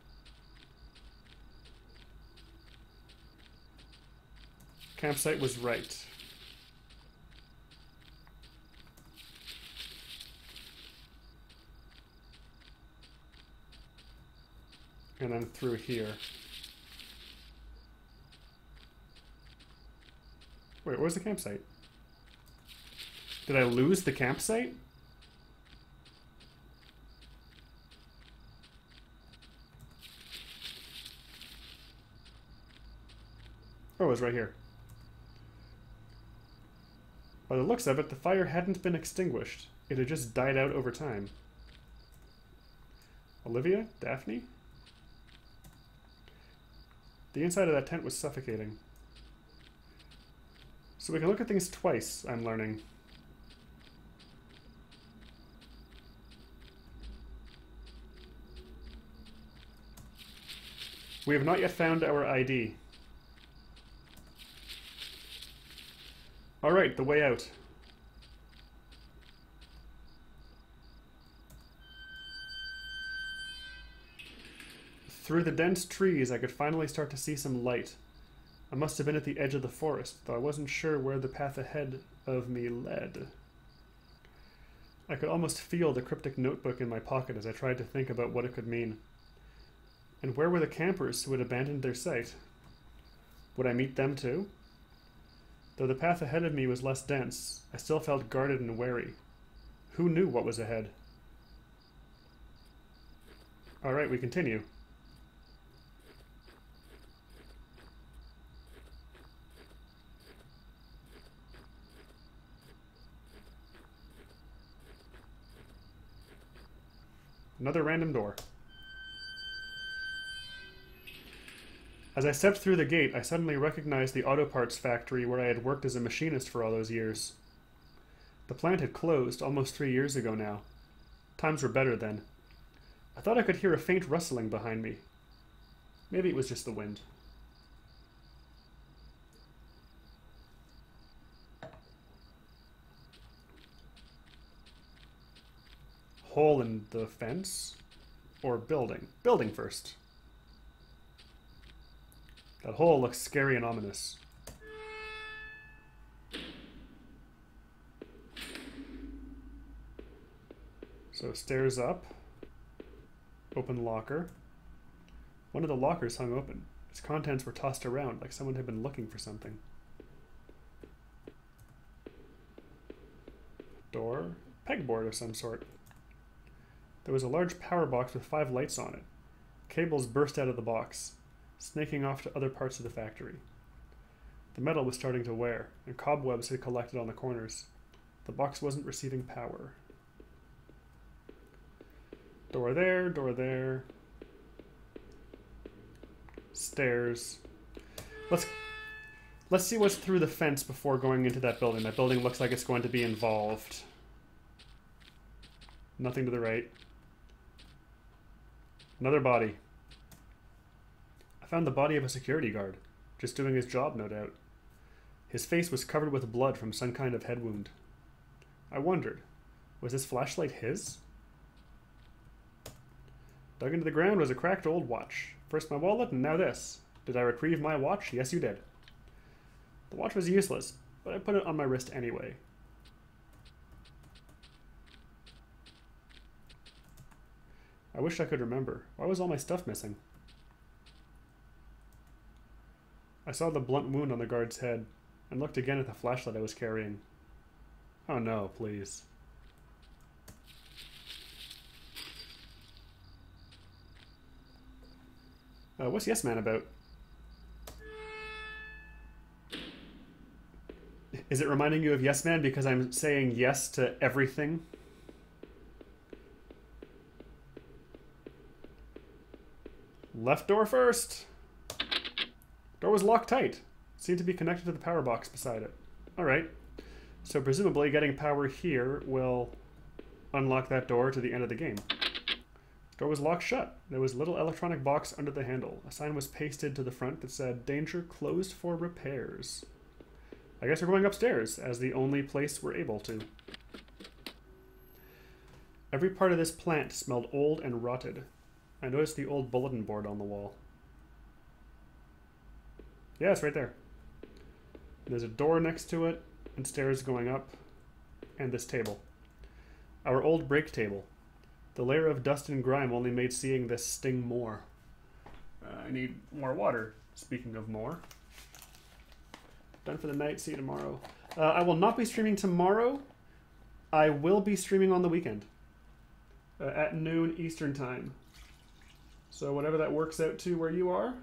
Campsite was right. And then through here. Wait, where's the campsite? Did I lose the campsite? Oh, it was right here. By the looks of it, the fire hadn't been extinguished. It had just died out over time. Olivia? Daphne? The inside of that tent was suffocating. So we can look at things twice, I'm learning. We have not yet found our ID. Alright, the way out. Through the dense trees, I could finally start to see some light. I must have been at the edge of the forest, though I wasn't sure where the path ahead of me led. I could almost feel the cryptic notebook in my pocket as I tried to think about what it could mean. And where were the campers who had abandoned their site? Would I meet them too? Though the path ahead of me was less dense, I still felt guarded and wary. Who knew what was ahead? Alright, we continue. Another random door. As I stepped through the gate, I suddenly recognized the auto parts factory where I had worked as a machinist for all those years. The plant had closed almost 3 years ago now. Times were better then. I thought I could hear a faint rustling behind me. Maybe it was just the wind. Hole in the fence? Or building? Building first. That hole looks scary and ominous. So stairs up. Open locker. One of the lockers hung open. Its contents were tossed around like someone had been looking for something. Door. Pegboard of some sort. There was a large power box with 5 lights on it. Cables burst out of the box, snaking off to other parts of the factory. The metal was starting to wear, and cobwebs had collected on the corners. The box wasn't receiving power. Door there, door there. Stairs. Let's see what's through the fence before going into that building. That building looks like it's going to be involved. Nothing to the right. Another body. I found the body of a security guard, just doing his job, no doubt. His face was covered with blood from some kind of head wound. I wondered, was this flashlight his? Dug into the ground was a cracked old watch. First my wallet, and now this. Did I retrieve my watch? Yes, you did. The watch was useless, but I put it on my wrist anyway. I wish I could remember. Why was all my stuff missing? I saw the blunt wound on the guard's head, and looked again at the flashlight I was carrying. Oh no, please. What's Yes Man about? Is it reminding you of Yes Man because I'm saying yes to everything? Left door first. Door was locked tight. Seemed to be connected to the power box beside it. Alright. So presumably getting power here will unlock that door to the end of the game. Door was locked shut. There was a little electronic box under the handle. A sign was pasted to the front that said, "Danger closed for repairs." I guess we're going upstairs, as the only place we're able to. Every part of this plant smelled old and rotted. I noticed the old bulletin board on the wall. Yeah, it's right there. There's a door next to it, and stairs going up, and this table. Our old break table. The layer of dust and grime only made seeing this sting more. I need more water, speaking of more. Done for the night, see you tomorrow. I will not be streaming tomorrow. I will be streaming on the weekend. At noon Eastern time. So whatever that works out to where you are,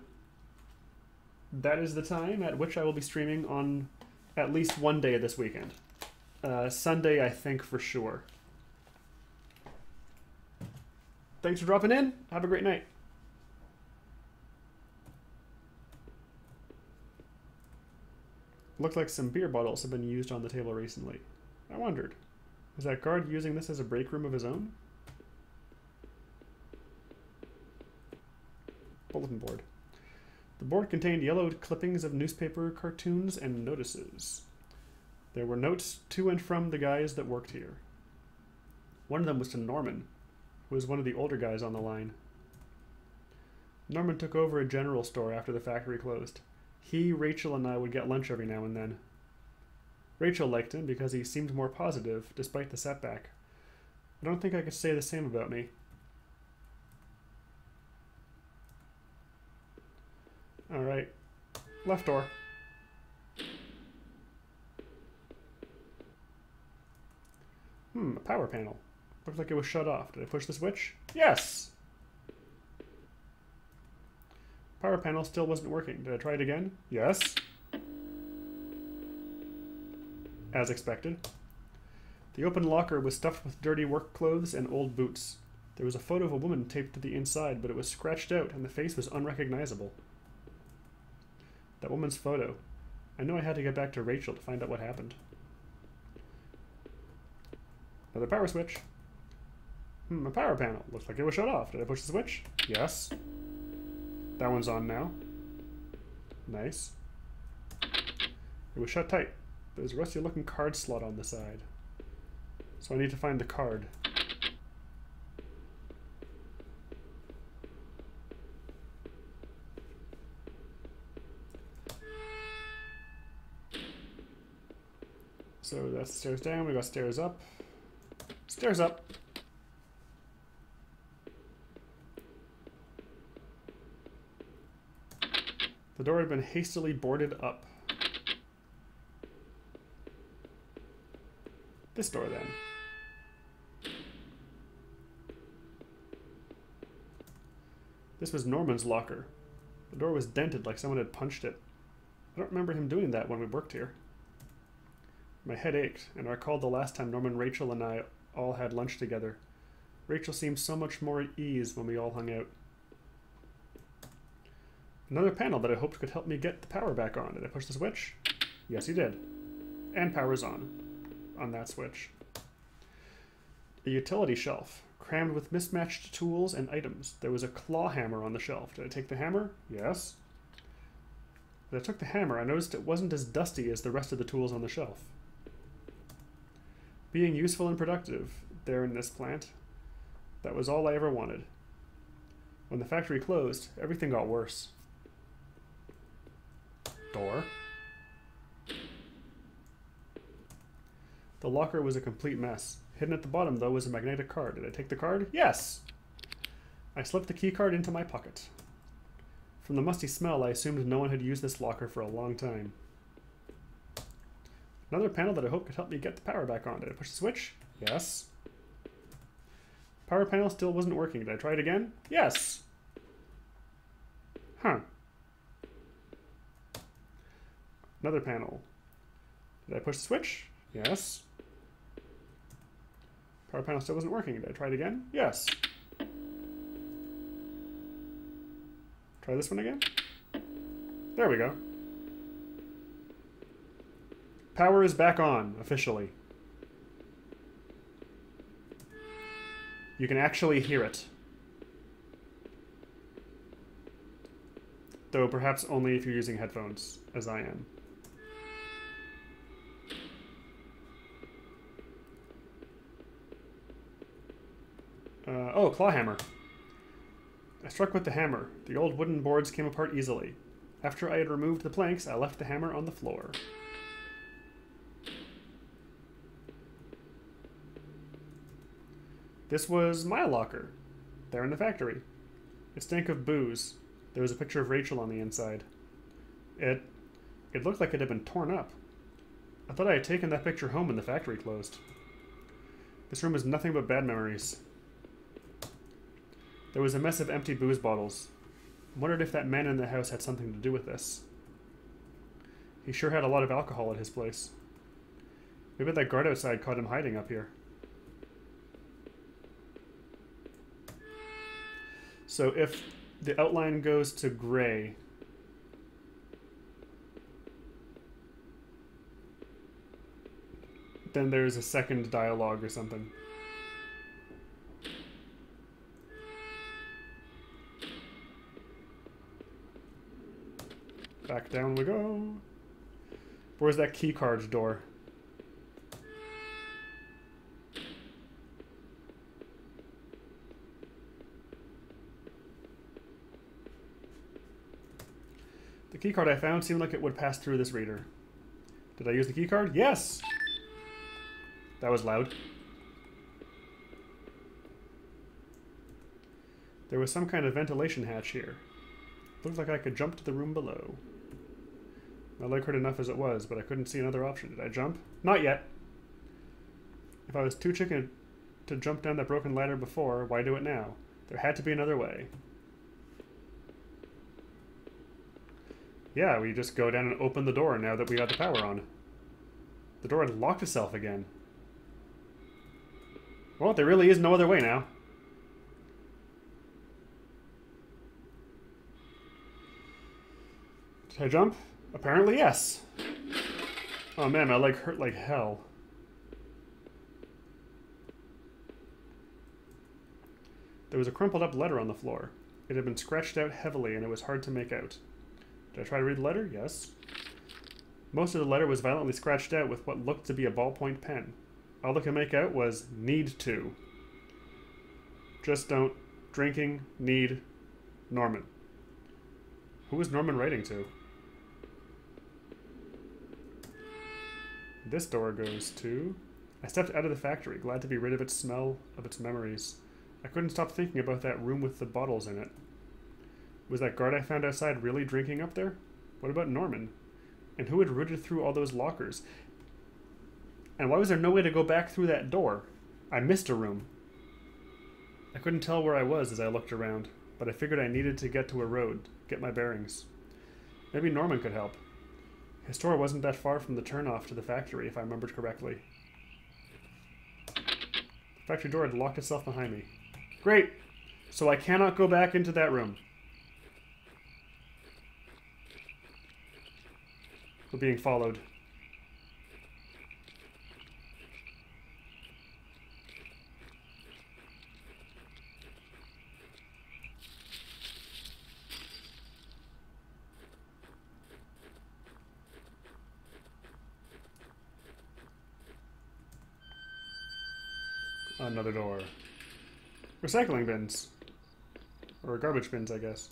that is the time at which I will be streaming on at least one day this weekend. Sunday, I think, for sure. Thanks for dropping in. Have a great night. Looked like some beer bottles have been used on the table recently. I wondered, is that guard using this as a break room of his own? Bulletin board. The board contained yellowed clippings of newspaper cartoons and notices. There were notes to and from the guys that worked here. One of them was to Norman, who was one of the older guys on the line. Norman took over a general store after the factory closed. He, Rachel, and I would get lunch every now and then. Rachel liked him because he seemed more positive, despite the setback. I don't think I could say the same about me. Alright. Left door. A power panel. Looked like it was shut off. Did I push the switch? Yes! Power panel still wasn't working. Did I try it again? Yes. As expected. The open locker was stuffed with dirty work clothes and old boots. There was a photo of a woman taped to the inside, but it was scratched out and the face was unrecognizable. That woman's photo. I knew I had to get back to Rachel to find out what happened. Another power switch. A power panel. Looks like it was shut off. Did I push the switch? Yes. That one's on now. Nice. It was shut tight. There's a rusty looking card slot on the side. So I need to find the card. So that's stairs down, we got stairs up. Stairs up. The door had been hastily boarded up. This door then. This was Norman's locker. The door was dented like someone had punched it. I don't remember him doing that when we worked here. My head ached, and I recalled the last time Norman, Rachel, and I all had lunch together. Rachel seemed so much more at ease when we all hung out. Another panel that I hoped could help me get the power back on. Did I push the switch? Yes, you did. And power's on that switch. A utility shelf, crammed with mismatched tools and items. There was a claw hammer on the shelf. Did I take the hammer? Yes. As I took the hammer, I noticed it wasn't as dusty as the rest of the tools on the shelf. Being useful and productive there in this plant, that was all I ever wanted. When the factory closed, everything got worse. Door. The locker was a complete mess. Hidden at the bottom, though, was a magnetic card. Did I take the card? Yes! I slipped the key card into my pocket. From the musty smell, I assumed no one had used this locker for a long time. Another panel that I hope could help me get the power back on. Did I push the switch? Yes. Power panel still wasn't working. Did I try it again? Yes! Huh. Another panel. Did I push the switch? Yes. Power panel still wasn't working. Did I try it again? Yes. Try this one again? There we go. Power is back on, officially. You can actually hear it. Though perhaps only if you're using headphones, as I am. Oh, claw hammer. I struck with the hammer. The old wooden boards came apart easily. After I had removed the planks, I left the hammer on the floor. This was my locker, there in the factory. It stank of booze. There was a picture of Rachel on the inside. It looked like it had been torn up. I thought I had taken that picture home when the factory closed. This room was nothing but bad memories. There was a mess of empty booze bottles. I wondered if that man in the house had something to do with this. He sure had a lot of alcohol at his place. Maybe that guard outside caught him hiding up here. So if the outline goes to gray, then there's a second dialogue or something. Back down we go. Where's that key card door? The key card I found seemed like it would pass through this reader. Did I use the key card? Yes! That was loud. There was some kind of ventilation hatch here. Looked like I could jump to the room below. My leg hurt enough as it was, but I couldn't see another option. Did I jump? Not yet. If I was too chicken to jump down that broken ladder before, why do it now? There had to be another way. Yeah, we just go down and open the door now that we got the power on. The door had locked itself again. Well, there really is no other way now. Did I jump? Apparently, yes. Oh man, my leg hurt like hell. There was a crumpled up letter on the floor. It had been scratched out heavily and it was hard to make out. Did I try to read the letter? Yes. Most of the letter was violently scratched out with what looked to be a ballpoint pen. All I could make out was, need to. Just don't. Drinking. Need. Norman. Who was Norman writing to? This door goes to... I stepped out of the factory, glad to be rid of its smell, of its memories. I couldn't stop thinking about that room with the bottles in it. Was that guard I found outside really drinking up there? What about Norman? And who had rooted through all those lockers? And why was there no way to go back through that door? I missed a room. I couldn't tell where I was as I looked around, but I figured I needed to get to a road, get my bearings. Maybe Norman could help. His store wasn't that far from the turnoff to the factory, if I remembered correctly. The factory door had locked itself behind me. Great! So I cannot go back into that room. We're being followed. Another door. Recycling bins. Or garbage bins, I guess.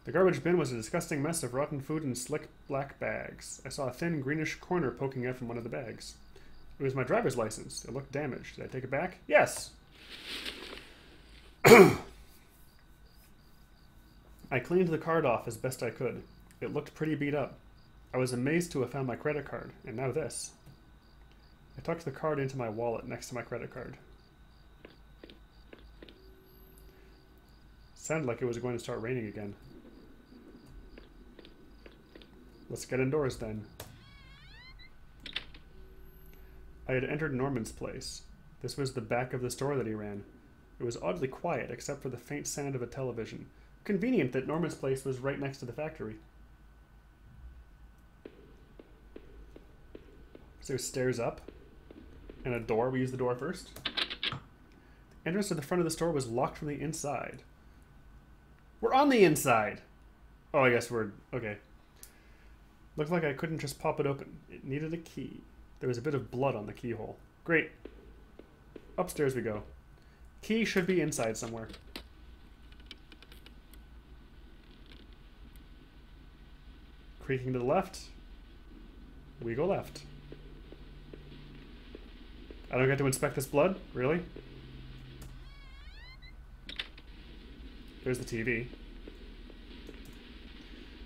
The garbage bin was a disgusting mess of rotten food in slick black bags. I saw a thin greenish corner poking out from one of the bags. It was my driver's license. It looked damaged. Did I take it back? Yes! I cleaned the card off as best I could. It looked pretty beat up. I was amazed to have found my credit card, and now this. I tucked the card into my wallet next to my credit card. Sounded like it was going to start raining again. Let's get indoors then. I had entered Norman's place. This was the back of the store that he ran. It was oddly quiet except for the faint sound of a television. Convenient that Norman's place was right next to the factory. So there's stairs up and a door. We used the door first. The entrance to the front of the store was locked from the inside. We're on the inside! Oh, I guess we're... okay. Looked like I couldn't just pop it open. It needed a key. There was a bit of blood on the keyhole. Great. Upstairs we go. Key should be inside somewhere. Creaking to the left. We go left. I don't get to inspect this blood? Really? There's the TV.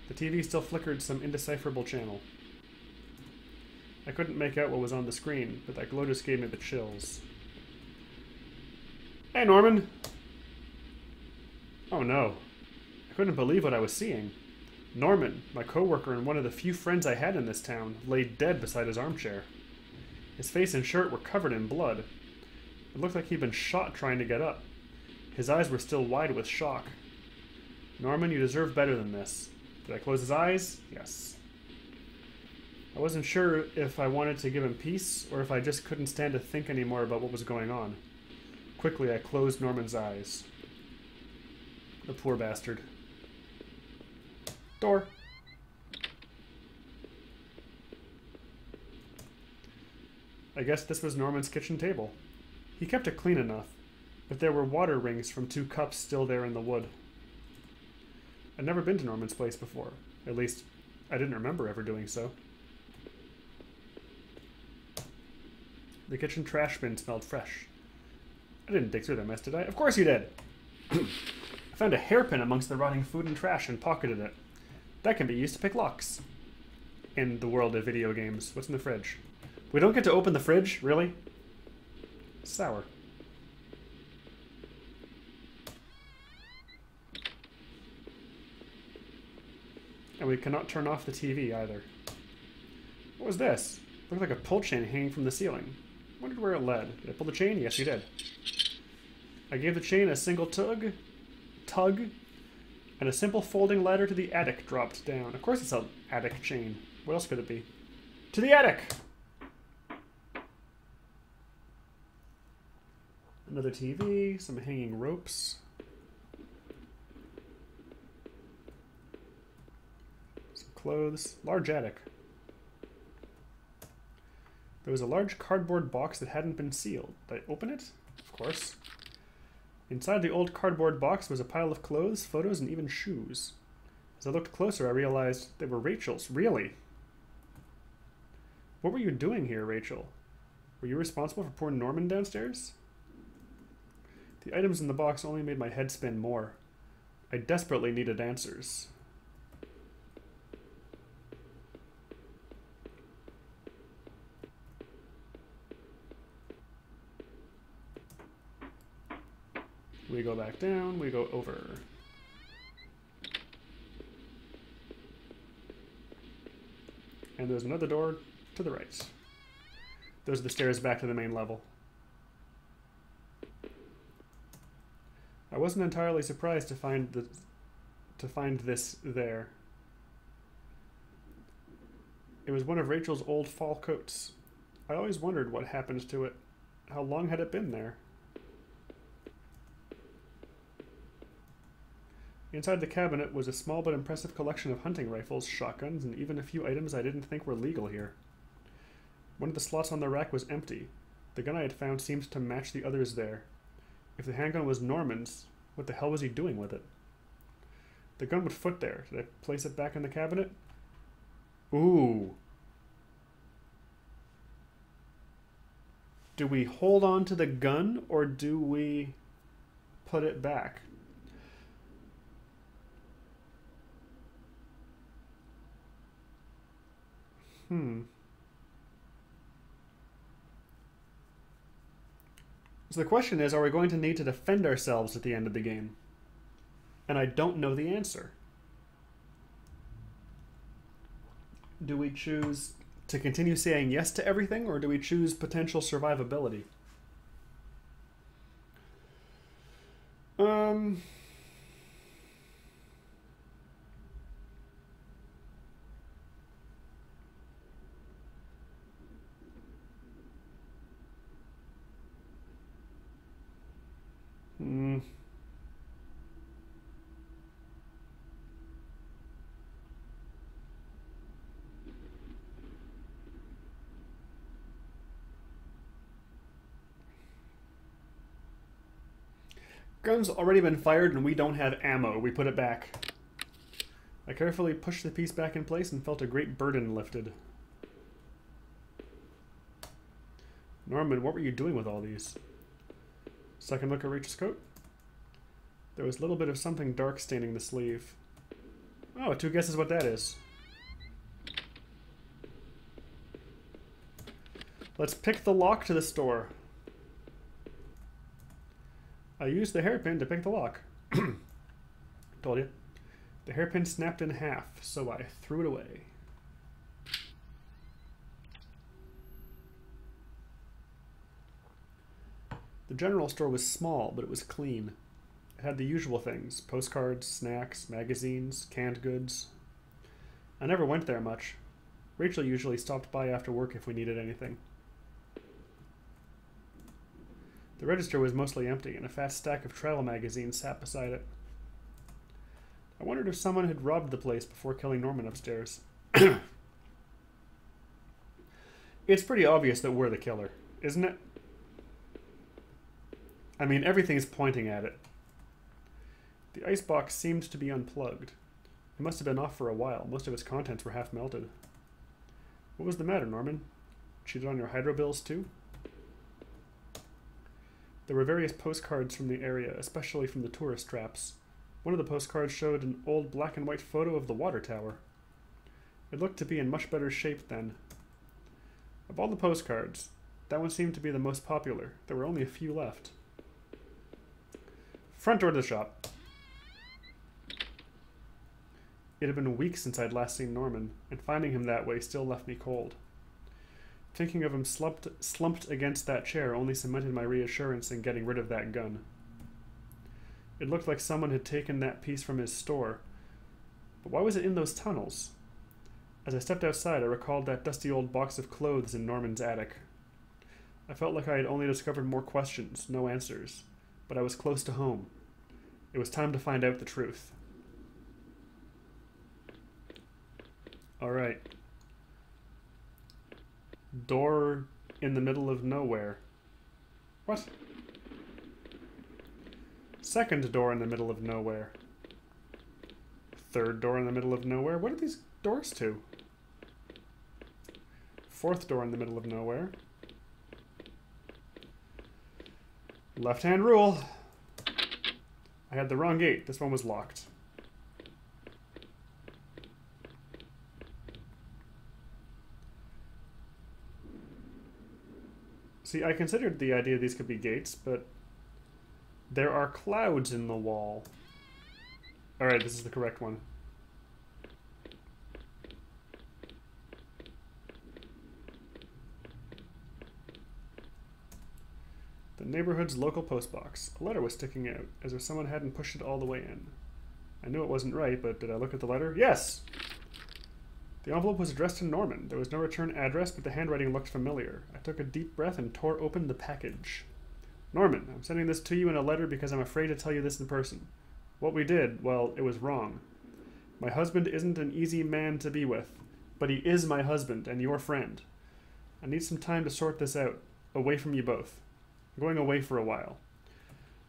The TV still flickered some indecipherable channel. I couldn't make out what was on the screen, but that glow just gave me the chills. Hey, Norman! Oh no. I couldn't believe what I was seeing. Norman, my coworker and one of the few friends I had in this town, lay dead beside his armchair. His face and shirt were covered in blood. It looked like he'd been shot trying to get up. His eyes were still wide with shock. Norman, you deserve better than this. Did I close his eyes? Yes. I wasn't sure if I wanted to give him peace, or if I just couldn't stand to think anymore about what was going on. Quickly, I closed Norman's eyes. The poor bastard. Door. I guess this was Norman's kitchen table. He kept it clean enough, but there were water rings from 2 cups still there in the wood. I'd never been to Norman's place before. At least, I didn't remember ever doing so. The kitchen trash bin smelled fresh. I didn't dig through that mess, did I? Of course you did! I found a hairpin amongst the rotting food and trash and pocketed it. That can be used to pick locks. In the world of video games. What's in the fridge? We don't get to open the fridge? Really? Sour. And we cannot turn off the TV either. What was this? Looked like a pull chain hanging from the ceiling. Wondered where it led. Did I pull the chain? Yes, you did. I gave the chain a single tug, and a simple folding ladder to the attic dropped down. Of course it's an attic chain. What else could it be? To the attic! Another TV, some hanging ropes. Some clothes. Large attic. There was a large cardboard box that hadn't been sealed. Did I open it? Of course. Inside the old cardboard box was a pile of clothes, photos, and even shoes. As I looked closer, I realized they were Rachel's. Really? What were you doing here, Rachel? Were you responsible for poor Norman downstairs? The items in the box only made my head spin more. I desperately needed answers. We go back down, we go over. And there's another door to the right. Those are the stairs back to the main level. I wasn't entirely surprised to find this there. It was one of Rachel's old fall coats. I always wondered what happened to it. How long had it been there? Inside the cabinet was a small but impressive collection of hunting rifles, shotguns, and even a few items I didn't think were legal here. One of the slots on the rack was empty. The gun I had found seemed to match the others there. If the handgun was Norman's, what the hell was he doing with it? The gun would foot there. Did I place it back in the cabinet? Ooh. Do we hold on to the gun, or do we put it back? So the question is, are we going to need to defend ourselves at the end of the game? And I don't know the answer. Do we choose to continue saying yes to everything, or do we choose potential survivability? Gun's already been fired and we don't have ammo. We put it back. I carefully pushed the piece back in place and felt a great burden lifted. Norman, what were you doing with all these? Second look at Rachel's coat. There was a little bit of something dark staining the sleeve. Oh, 2 guesses what that is. Let's pick the lock to the store. I used the hairpin to pick the lock. Told you. The hairpin snapped in half, so I threw it away. The general store was small, but it was clean. It had the usual things: postcards, snacks, magazines, canned goods. I never went there much. Rachel usually stopped by after work if we needed anything. The register was mostly empty, and a fat stack of travel magazines sat beside it. I wondered if someone had robbed the place before killing Norman upstairs. It's pretty obvious that we're the killer, isn't it? I mean, everything's pointing at it. The icebox seemed to be unplugged. It must have been off for a while. Most of its contents were half melted. What was the matter, Norman? Cheated on your hydro bills, too? There were various postcards from the area, especially from the tourist traps. One of the postcards showed an old black and white photo of the water tower. It looked to be in much better shape then. Of all the postcards, that one seemed to be the most popular. There were only a few left. Front door to the shop. It had been weeks since I'd last seen Norman, and finding him that way still left me cold. Thinking of him slumped against that chair only cemented my reassurance in getting rid of that gun. It looked like someone had taken that piece from his store. But why was it in those tunnels? As I stepped outside, I recalled that dusty old box of clothes in Norman's attic. I felt like I had only discovered more questions, no answers. But I was close to home. It was time to find out the truth. Alright. Door in the middle of nowhere. What? Second door in the middle of nowhere. Third door in the middle of nowhere. What are these doors to? Fourth door in the middle of nowhere. Left-hand rule. I had the wrong gate. This one was locked. See, I considered the idea these could be gates, but there are clouds in the wall. Alright, this is the correct one. The neighborhood's local postbox. A letter was sticking out, as if someone hadn't pushed it all the way in. I knew it wasn't right, but did I look at the letter? Yes! The envelope was addressed to Norman. There was no return address, but the handwriting looked familiar. I took a deep breath and tore open the package. Norman, I'm sending this to you in a letter because I'm afraid to tell you this in person. What we did, well, it was wrong. My husband isn't an easy man to be with, but he is my husband and your friend. I need some time to sort this out, away from you both. I'm going away for a while.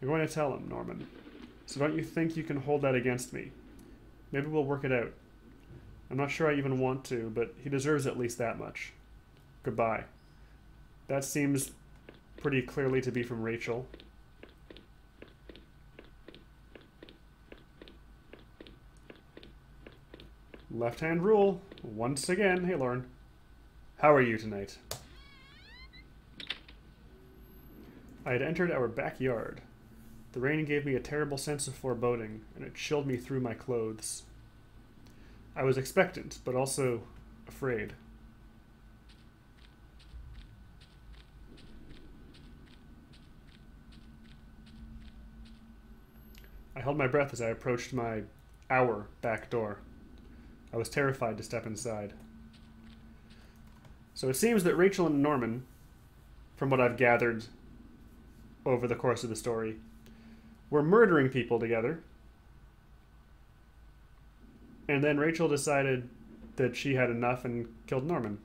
I'm going to tell him, Norman. So don't you think you can hold that against me? Maybe we'll work it out. I'm not sure I even want to, but he deserves at least that much. Goodbye. That seems pretty clearly to be from Rachel. Left-hand rule. Once again. Hey, Lauren. How are you tonight? I had entered our backyard. The rain gave me a terrible sense of foreboding, and it chilled me through my clothes. I was expectant, but also afraid. I held my breath as I approached our back door. I was terrified to step inside. So it seems that Rachel and Norman, from what I've gathered over the course of the story, were murdering people together. And then Rachel decided that she had enough and killed Norman.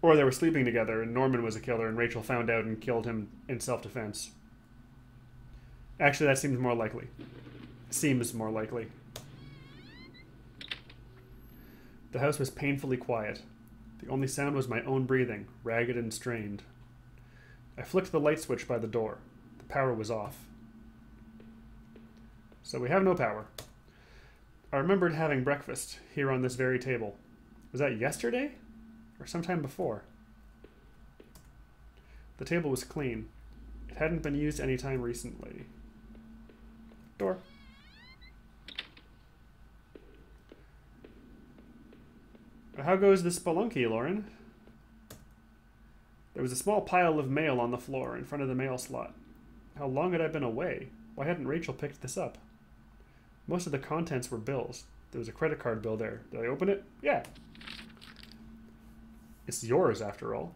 Or they were sleeping together and Norman was a killer and Rachel found out and killed him in self-defense. Actually, that seems more likely. Seems more likely. The house was painfully quiet. The only sound was my own breathing, ragged and strained. I flicked the light switch by the door. The power was off. So we have no power. I remembered having breakfast here on this very table. Was that yesterday? Or sometime before? The table was clean. It hadn't been used any time recently. Door. How goes the spelunky, Lauren? There was a small pile of mail on the floor in front of the mail slot. How long had I been away? Why hadn't Rachel picked this up? Most of the contents were bills. There was a credit card bill there. Did I open it? Yeah. It's yours, after all.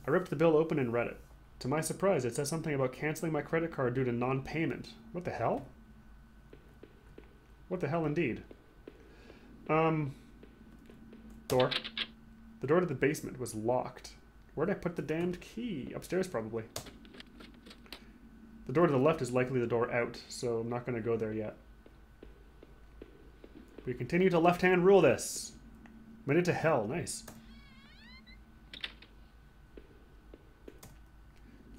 I ripped the bill open and read it. To my surprise, it says something about canceling my credit card due to non-payment. What the hell? What the hell indeed? Door. The door to the basement was locked. Where'd I put the damned key? Upstairs, probably. The door to the left is likely the door out, so I'm not going to go there yet. We continue to left-hand rule this. Made it to hell. Nice.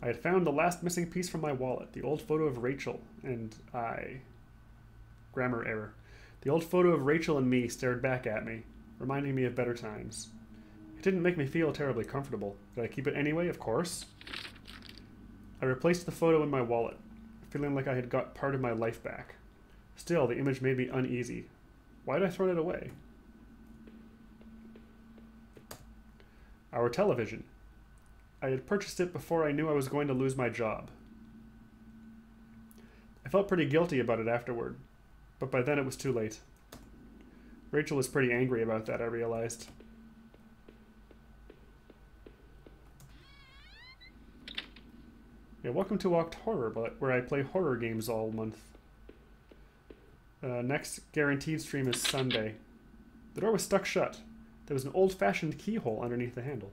I I had found the last missing piece from my wallet, the old photo of Rachel and I. Grammar error. The old photo of Rachel and me stared back at me, reminding me of better times. It didn't make me feel terribly comfortable. Did I keep it anyway? Of course. I replaced the photo in my wallet, feeling like I had got part of my life back. Still, the image made me uneasy. Why had I thrown it away? Our television. I had purchased it before I knew I was going to lose my job. I felt pretty guilty about it afterward, but by then it was too late. Rachel was pretty angry about that, I realized. Yeah, welcome to OctHorror, where I play horror games all month. Next guaranteed stream is Sunday. The door was stuck shut. There was an old-fashioned keyhole underneath the handle.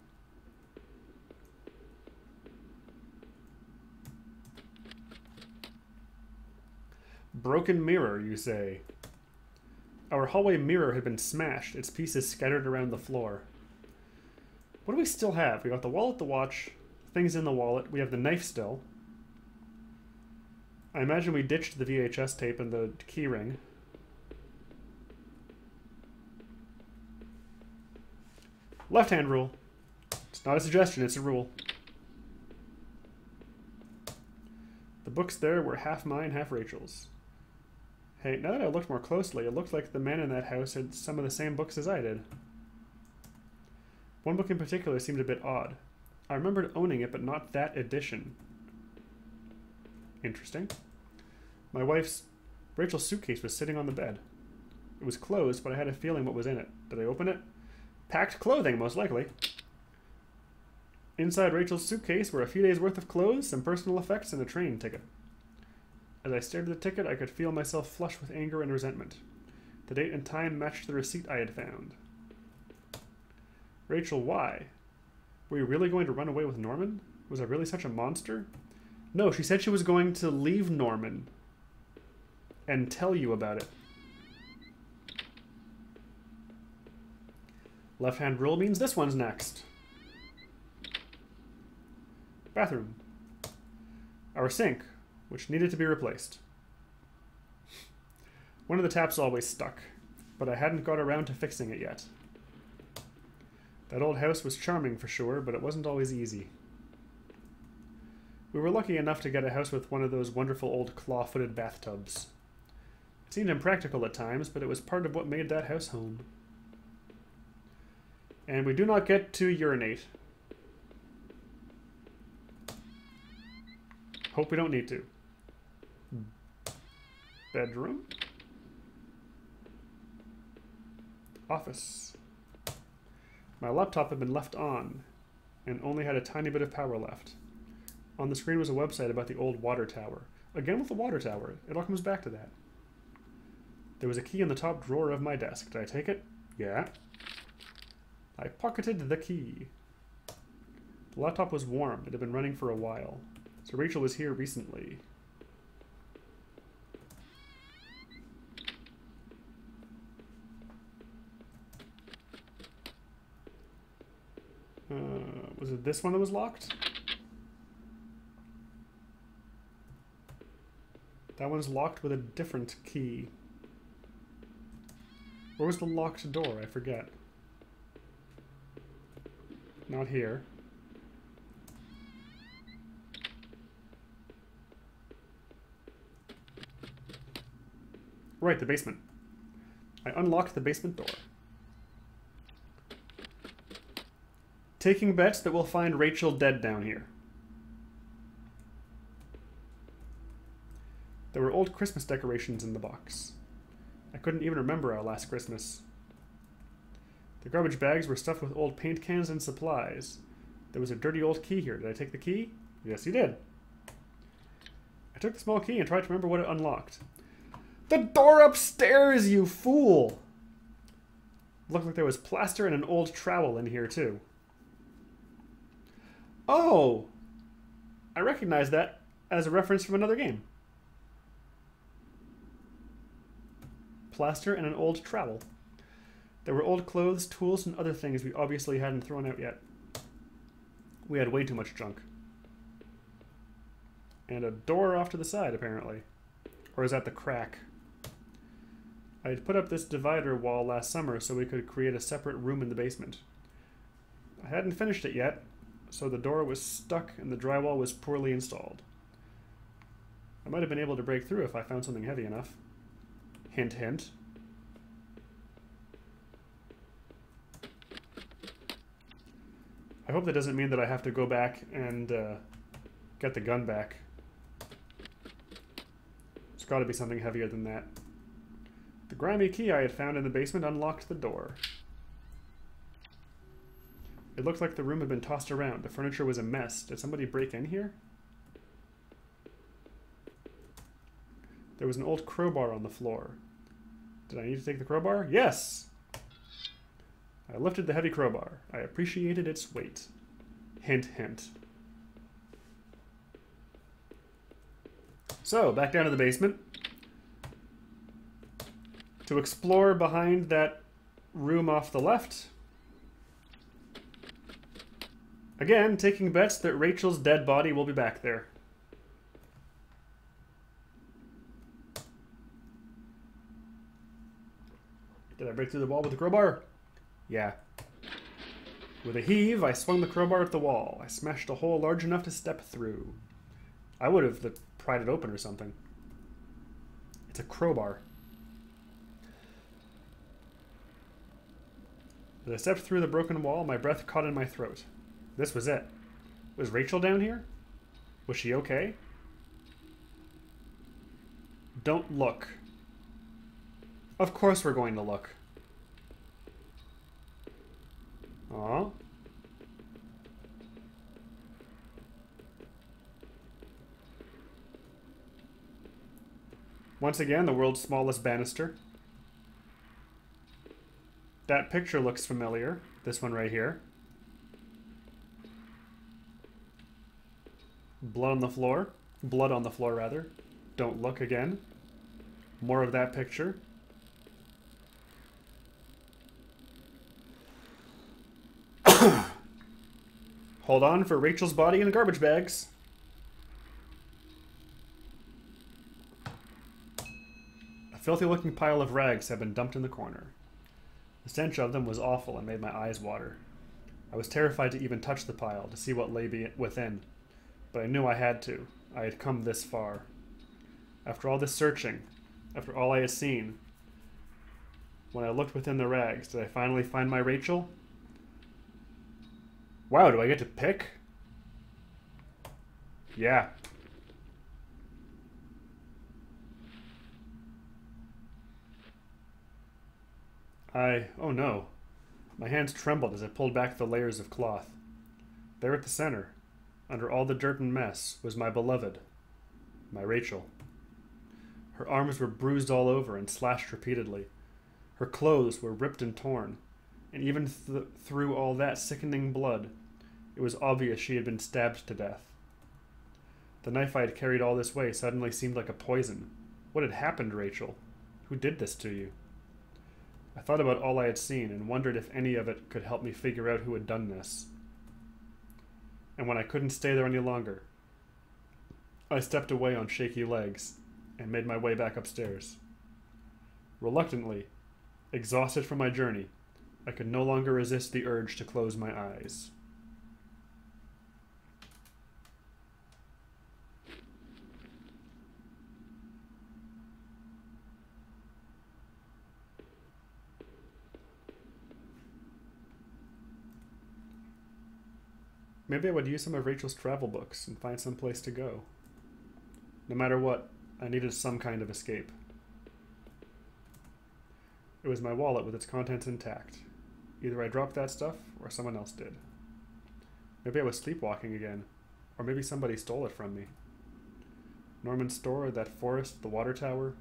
Broken mirror, you say? Our hallway mirror had been smashed, its pieces scattered around the floor. What do we still have? We got the wallet, the watch, things in the wallet. We have the knife still. I imagine we ditched the VHS tape and the key ring. Left-hand rule. It's not a suggestion, it's a rule. The books there were half mine, half Rachel's. Hey, now that I looked more closely, it looked like the man in that house had some of the same books as I did. One book in particular seemed a bit odd. I remembered owning it, but not that edition. Interesting. My wife's, Rachel's suitcase was sitting on the bed. It was closed, but I had a feeling what was in it. Did I open it? Packed clothing, most likely. Inside Rachel's suitcase were a few days' worth of clothes, some personal effects, and a train ticket. As I stared at the ticket, I could feel myself flush with anger and resentment. The date and time matched the receipt I had found. Rachel, why? Were you really going to run away with Norman? Was I really such a monster? No, she said she was going to leave Norman and tell you about it. Left-hand rule means this one's next. Bathroom. Our sink, which needed to be replaced. One of the taps always stuck, but I hadn't got around to fixing it yet. That old house was charming for sure, but it wasn't always easy. We were lucky enough to get a house with one of those wonderful old claw-footed bathtubs. It seemed impractical at times, but it was part of what made that house home. And we do not get to urinate. Hope we don't need to. Bedroom. Office. My laptop had been left on and only had a tiny bit of power left. On the screen was a website about the old water tower. Again with the water tower. It all comes back to that. There was a key in the top drawer of my desk. Did I take it? Yeah. I pocketed the key. The laptop was warm. It had been running for a while. So Rachel was here recently. Was it this one that was locked? That one's locked with a different key. Where was the locked door? I forget. Not here. Right, the basement. I unlocked the basement door. Taking bets that we'll find Rachel dead down here. There were old Christmas decorations in the box. I couldn't even remember our last Christmas. The garbage bags were stuffed with old paint cans and supplies. There was a dirty old key here. Did I take the key? Yes, you did. I took the small key and tried to remember what it unlocked. The door upstairs, you fool! Looked like there was plaster and an old trowel in here, too. Oh! I recognize that as a reference from another game. Plaster and an old trowel. There were old clothes, tools, and other things we obviously hadn't thrown out yet. We had way too much junk. And a door off to the side, apparently. Or is that the crack? I had put up this divider wall last summer so we could create a separate room in the basement. I hadn't finished it yet, so the door was stuck and the drywall was poorly installed. I might have been able to break through if I found something heavy enough. Hint, hint. I hope that doesn't mean that I have to go back and get the gun back. There's got to be something heavier than that. The grimy key I had found in the basement unlocked the door. It looked like the room had been tossed around. The furniture was a mess. Did somebody break in here? There was an old crowbar on the floor. Did I need to take the crowbar? Yes! I lifted the heavy crowbar. I appreciated its weight. Hint, hint. So, back down to the basement. To explore behind that room off the left. Again, taking bets that Rachel's dead body will be back there. Did I break through the wall with the crowbar? Yeah. With a heave, I swung the crowbar at the wall. I smashed a hole large enough to step through. I would have pried it open or something. It's a crowbar. As I stepped through the broken wall, my breath caught in my throat. This was it. Was Rachel down here? Was she okay? Don't look. Of course we're going to look. Aw. Once again, the world's smallest banister. That picture looks familiar. This one right here. Blood on the floor. Blood on the floor, rather. Don't look again. More of that picture. Hold on for Rachel's body in the garbage bags. A filthy-looking pile of rags had been dumped in the corner. The stench of them was awful and made my eyes water. I was terrified to even touch the pile, to see what lay within. But I knew I had to. I had come this far. After all this searching, after all I had seen, when I looked within the rags, did I finally find my Rachel? Wow, do I get to pick? Yeah. Oh no. My hands trembled as I pulled back the layers of cloth. There at the center, under all the dirt and mess, was my beloved, my Rachel. Her arms were bruised all over and slashed repeatedly. Her clothes were ripped and torn, and even through all that sickening blood, it was obvious she had been stabbed to death. The knife I had carried all this way suddenly seemed like a poison. What had happened, Rachel? Who did this to you? I thought about all I had seen and wondered if any of it could help me figure out who had done this. And when I couldn't stay there any longer, I stepped away on shaky legs and made my way back upstairs. Reluctantly, exhausted from my journey, I could no longer resist the urge to close my eyes. Maybe I would use some of Rachel's travel books and find some place to go. No matter what, I needed some kind of escape. It was my wallet with its contents intact. Either I dropped that stuff, or someone else did. Maybe I was sleepwalking again, or maybe somebody stole it from me. Norman's store, that forest, the water tower.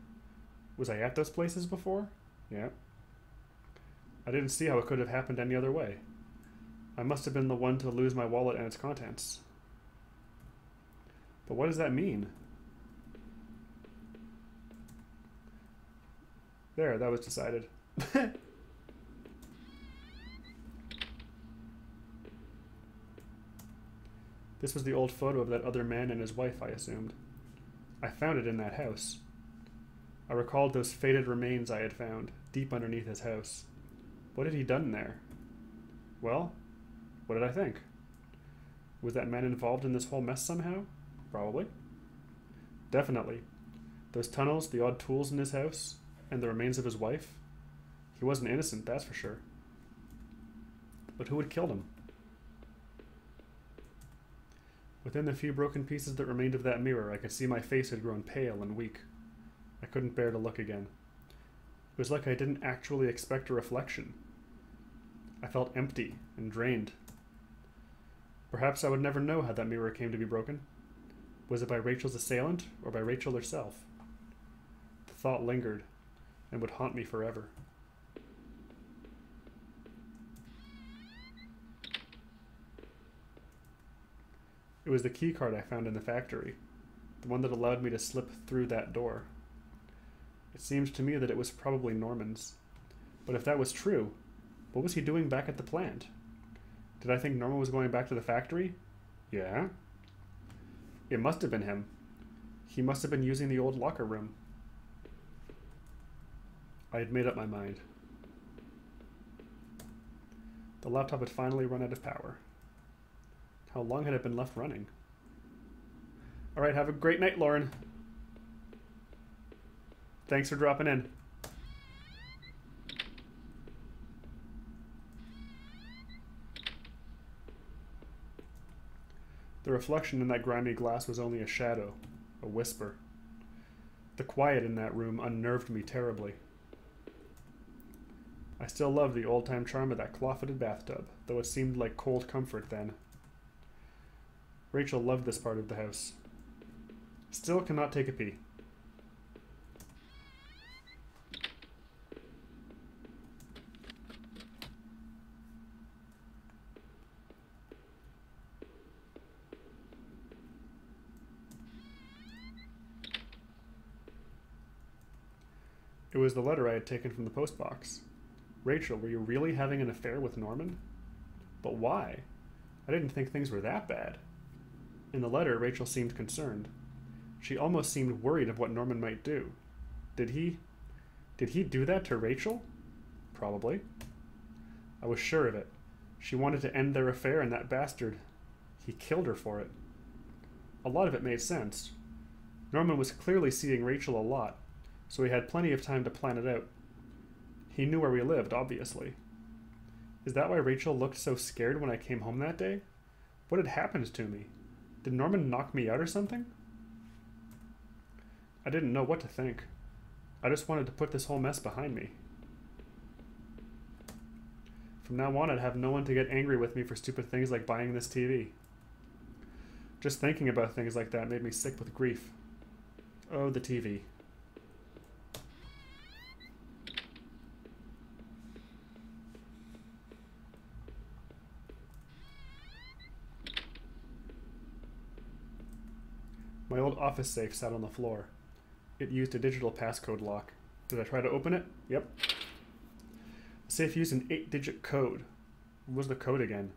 Was I at those places before? Yeah. I didn't see how it could have happened any other way. I must have been the one to lose my wallet and its contents. But what does that mean? There, that was decided. This was the old photo of that other man and his wife, I assumed. I found it in that house. I recalled those faded remains I had found, deep underneath his house. What had he done there? Well, what did I think? Was that man involved in this whole mess somehow? Probably. Definitely. Those tunnels, the odd tools in his house, and the remains of his wife. He wasn't innocent, that's for sure. But who had killed him? Within the few broken pieces that remained of that mirror, I could see my face had grown pale and weak. I couldn't bear to look again. It was like I didn't actually expect a reflection. I felt empty and drained. Perhaps I would never know how that mirror came to be broken. Was it by Rachel's assailant or by Rachel herself? The thought lingered and would haunt me forever. It was the key card I found in the factory, the one that allowed me to slip through that door. It seemed to me that it was probably Norman's. But if that was true, what was he doing back at the plant? Did I think Norman was going back to the factory? Yeah. It must have been him. He must have been using the old locker room. I had made up my mind. The laptop had finally run out of power. How long had it been left running? Alright, have a great night, Lauren. Thanks for dropping in. The reflection in that grimy glass was only a shadow, a whisper. The quiet in that room unnerved me terribly. I still loved the old-time charm of that claw-footed bathtub, though it seemed like cold comfort then. Rachel loved this part of the house. Still cannot take a pee. It was the letter I had taken from the postbox. Rachel, were you really having an affair with Norman? But why? I didn't think things were that bad. In the letter, Rachel seemed concerned. She almost seemed worried of what Norman might do. Did he do that to Rachel? Probably. I was sure of it. She wanted to end their affair, and that bastard, he killed her for it. A lot of it made sense. Norman was clearly seeing Rachel a lot, so he had plenty of time to plan it out. He knew where we lived, obviously. Is that why Rachel looked so scared when I came home that day? What had happened to me? Did Norman knock me out or something? I didn't know what to think. I just wanted to put this whole mess behind me. From now on, I'd have no one to get angry with me for stupid things like buying this TV. Just thinking about things like that made me sick with grief. Oh, the TV. My old office safe sat on the floor. It used a digital passcode lock. Did I try to open it? Yep. The safe used an 8-digit code. What was the code again?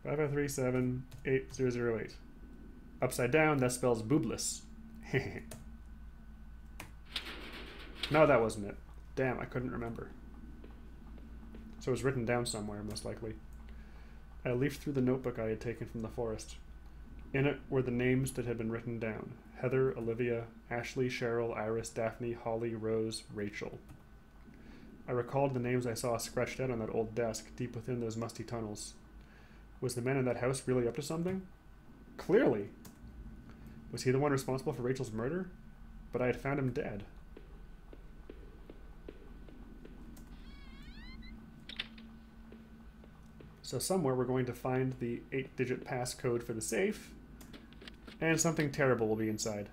5537-8008. Upside down, that spells boobless. No, that wasn't it. Damn, I couldn't remember. So it was written down somewhere, most likely. I leafed through the notebook I had taken from the forest. In it were the names that had been written down. Heather, Olivia, Ashley, Cheryl, Iris, Daphne, Holly, Rose, Rachel. I recalled the names I saw scratched out on that old desk, deep within those musty tunnels. Was the man in that house really up to something? Clearly! Was he the one responsible for Rachel's murder? But I had found him dead. So somewhere we're going to find the 8-digit passcode for the safe, and something terrible will be inside.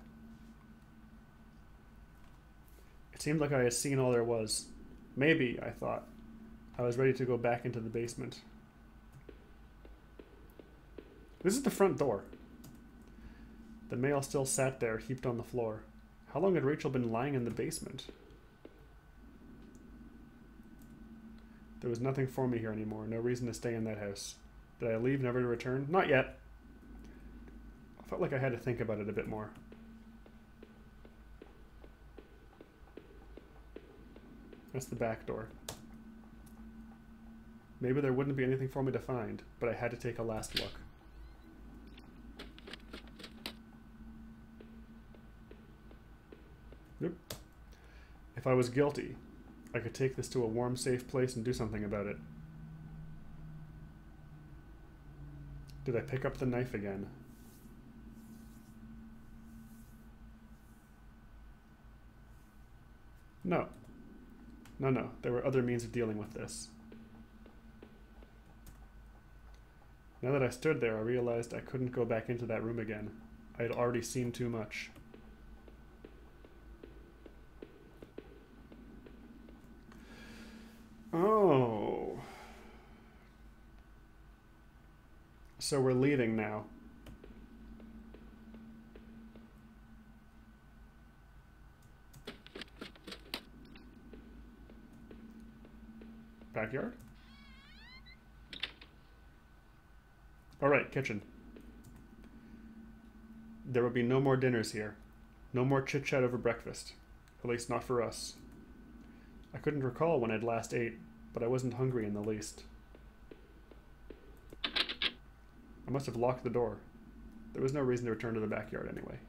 It seemed like I had seen all there was. Maybe, I thought. I was ready to go back into the basement. This is the front door. The mail still sat there, heaped on the floor. How long had Rachel been lying in the basement? There was nothing for me here anymore, no reason to stay in that house. Did I leave, never to return? Not yet. I felt like I had to think about it a bit more. That's the back door. Maybe there wouldn't be anything for me to find, but I had to take a last look. Yep. If I was guilty, I could take this to a warm, safe place and do something about it. Did I pick up the knife again? No. No. There were other means of dealing with this. Now that I stood there, I realized I couldn't go back into that room again. I had already seen too much. Oh. So we're leaving now. Backyard? Alright, kitchen. There will be no more dinners here. No more chit-chat over breakfast. At least not for us. I couldn't recall when I'd last ate, but I wasn't hungry in the least. I must have locked the door. There was no reason to return to the backyard anyway.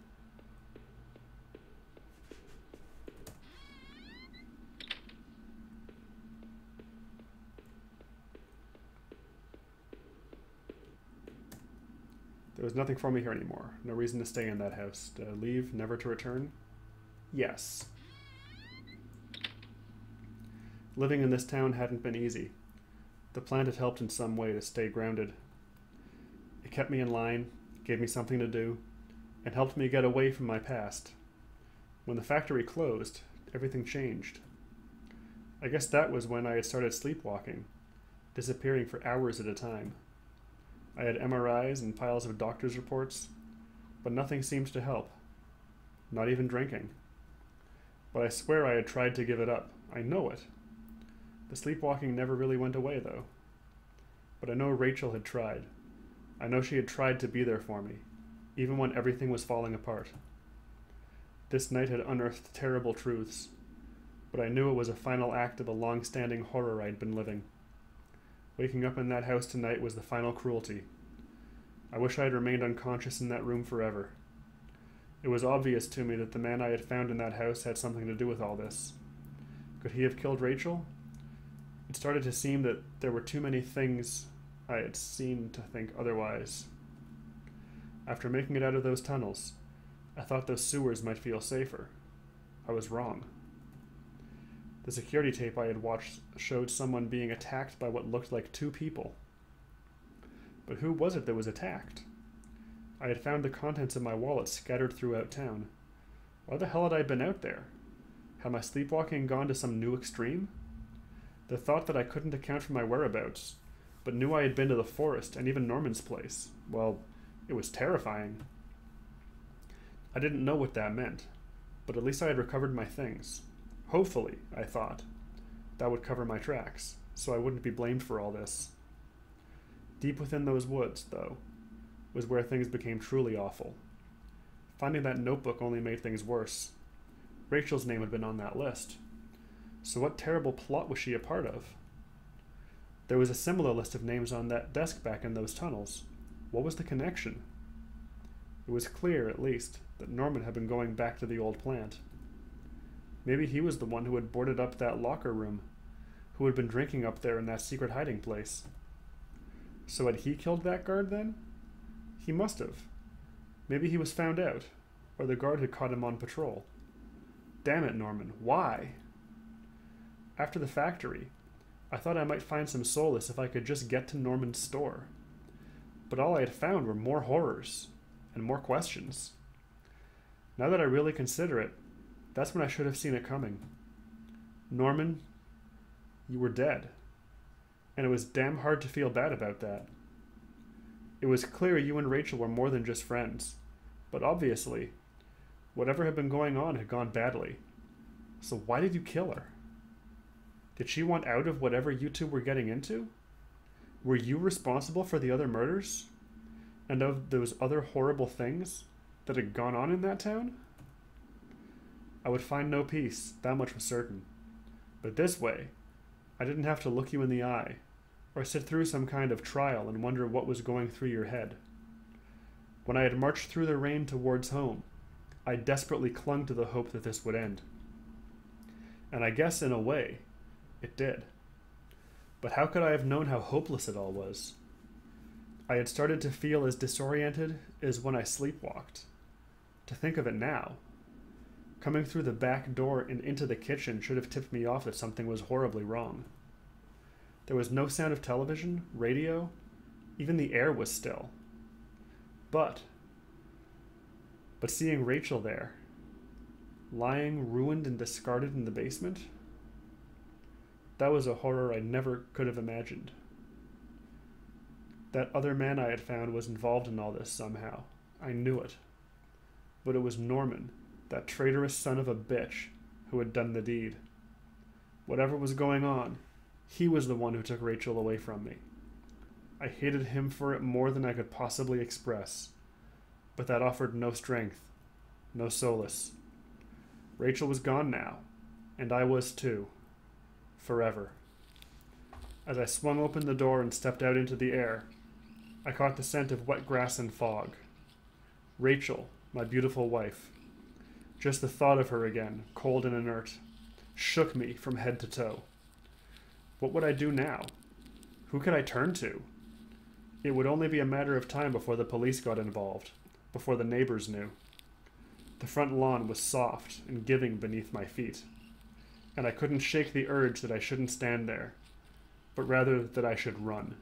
There was nothing for me here anymore. No reason to stay in that house. To leave, never to return? Yes. Living in this town hadn't been easy. The plant had helped in some way to stay grounded. It kept me in line, gave me something to do, and helped me get away from my past. When the factory closed, everything changed. I guess that was when I had started sleepwalking, disappearing for hours at a time. I had MRIs and piles of doctor's reports, but nothing seemed to help. Not even drinking. But I swear I had tried to give it up. I know it. The sleepwalking never really went away, though. But I know Rachel had tried. I know she had tried to be there for me, even when everything was falling apart. This night had unearthed terrible truths, but I knew it was a final act of a long-standing horror I'd been living. Waking up in that house tonight was the final cruelty. I wish I had remained unconscious in that room forever. It was obvious to me that the man I had found in that house had something to do with all this. Could he have killed Rachel? It started to seem that there were too many things I had seen to think otherwise. After making it out of those tunnels, I thought those sewers might feel safer. I was wrong. The security tape I had watched showed someone being attacked by what looked like two people. But who was it that was attacked? I had found the contents of my wallet scattered throughout town. Why the hell had I been out there? Had my sleepwalking gone to some new extreme? The thought that I couldn't account for my whereabouts, but knew I had been to the forest and even Norman's place, well, it was terrifying. I didn't know what that meant, but at least I had recovered my things. Hopefully, I thought, that would cover my tracks, so I wouldn't be blamed for all this. Deep within those woods, though, was where things became truly awful. Finding that notebook only made things worse. Rachel's name had been on that list. So what terrible plot was she a part of? There was a similar list of names on that desk back in those tunnels. What was the connection? It was clear, at least, that Norman had been going back to the old plant. Maybe he was the one who had boarded up that locker room, who had been drinking up there in that secret hiding place. So had he killed that guard then? He must have. Maybe he was found out, or the guard had caught him on patrol. Damn it, Norman, why? After the factory, I thought I might find some solace if I could just get to Norman's store. But all I had found were more horrors, and more questions. Now that I really consider it, that's when I should have seen it coming. Norman, you were dead. And it was damn hard to feel bad about that. It was clear you and Rachel were more than just friends. But obviously, whatever had been going on had gone badly. So why did you kill her? Did she want out of whatever you two were getting into? Were you responsible for the other murders? And of those other horrible things that had gone on in that town? I would find no peace, that much was certain. But this way, I didn't have to look you in the eye, or sit through some kind of trial and wonder what was going through your head. When I had marched through the rain towards home, I desperately clung to the hope that this would end. And I guess, in a way, it did. But how could I have known how hopeless it all was? I had started to feel as disoriented as when I sleepwalked. To think of it now, coming through the back door and into the kitchen should have tipped me off that something was horribly wrong. There was no sound of television, radio, even the air was still. But seeing Rachel there, lying ruined and discarded in the basement, that was a horror I never could have imagined. That other man I had found was involved in all this somehow. I knew it. But it was Norman, that traitorous son of a bitch, who had done the deed. Whatever was going on, he was the one who took Rachel away from me. I hated him for it more than I could possibly express, but that offered no strength, no solace. Rachel was gone now, and I was too. Forever. As I swung open the door and stepped out into the air, I caught the scent of wet grass and fog. Rachel, my beautiful wife. Just the thought of her again, cold and inert, shook me from head to toe. What would I do now? Who could I turn to? It would only be a matter of time before the police got involved, before the neighbors knew. The front lawn was soft and giving beneath my feet, and I couldn't shake the urge that I shouldn't stand there, but rather that I should run.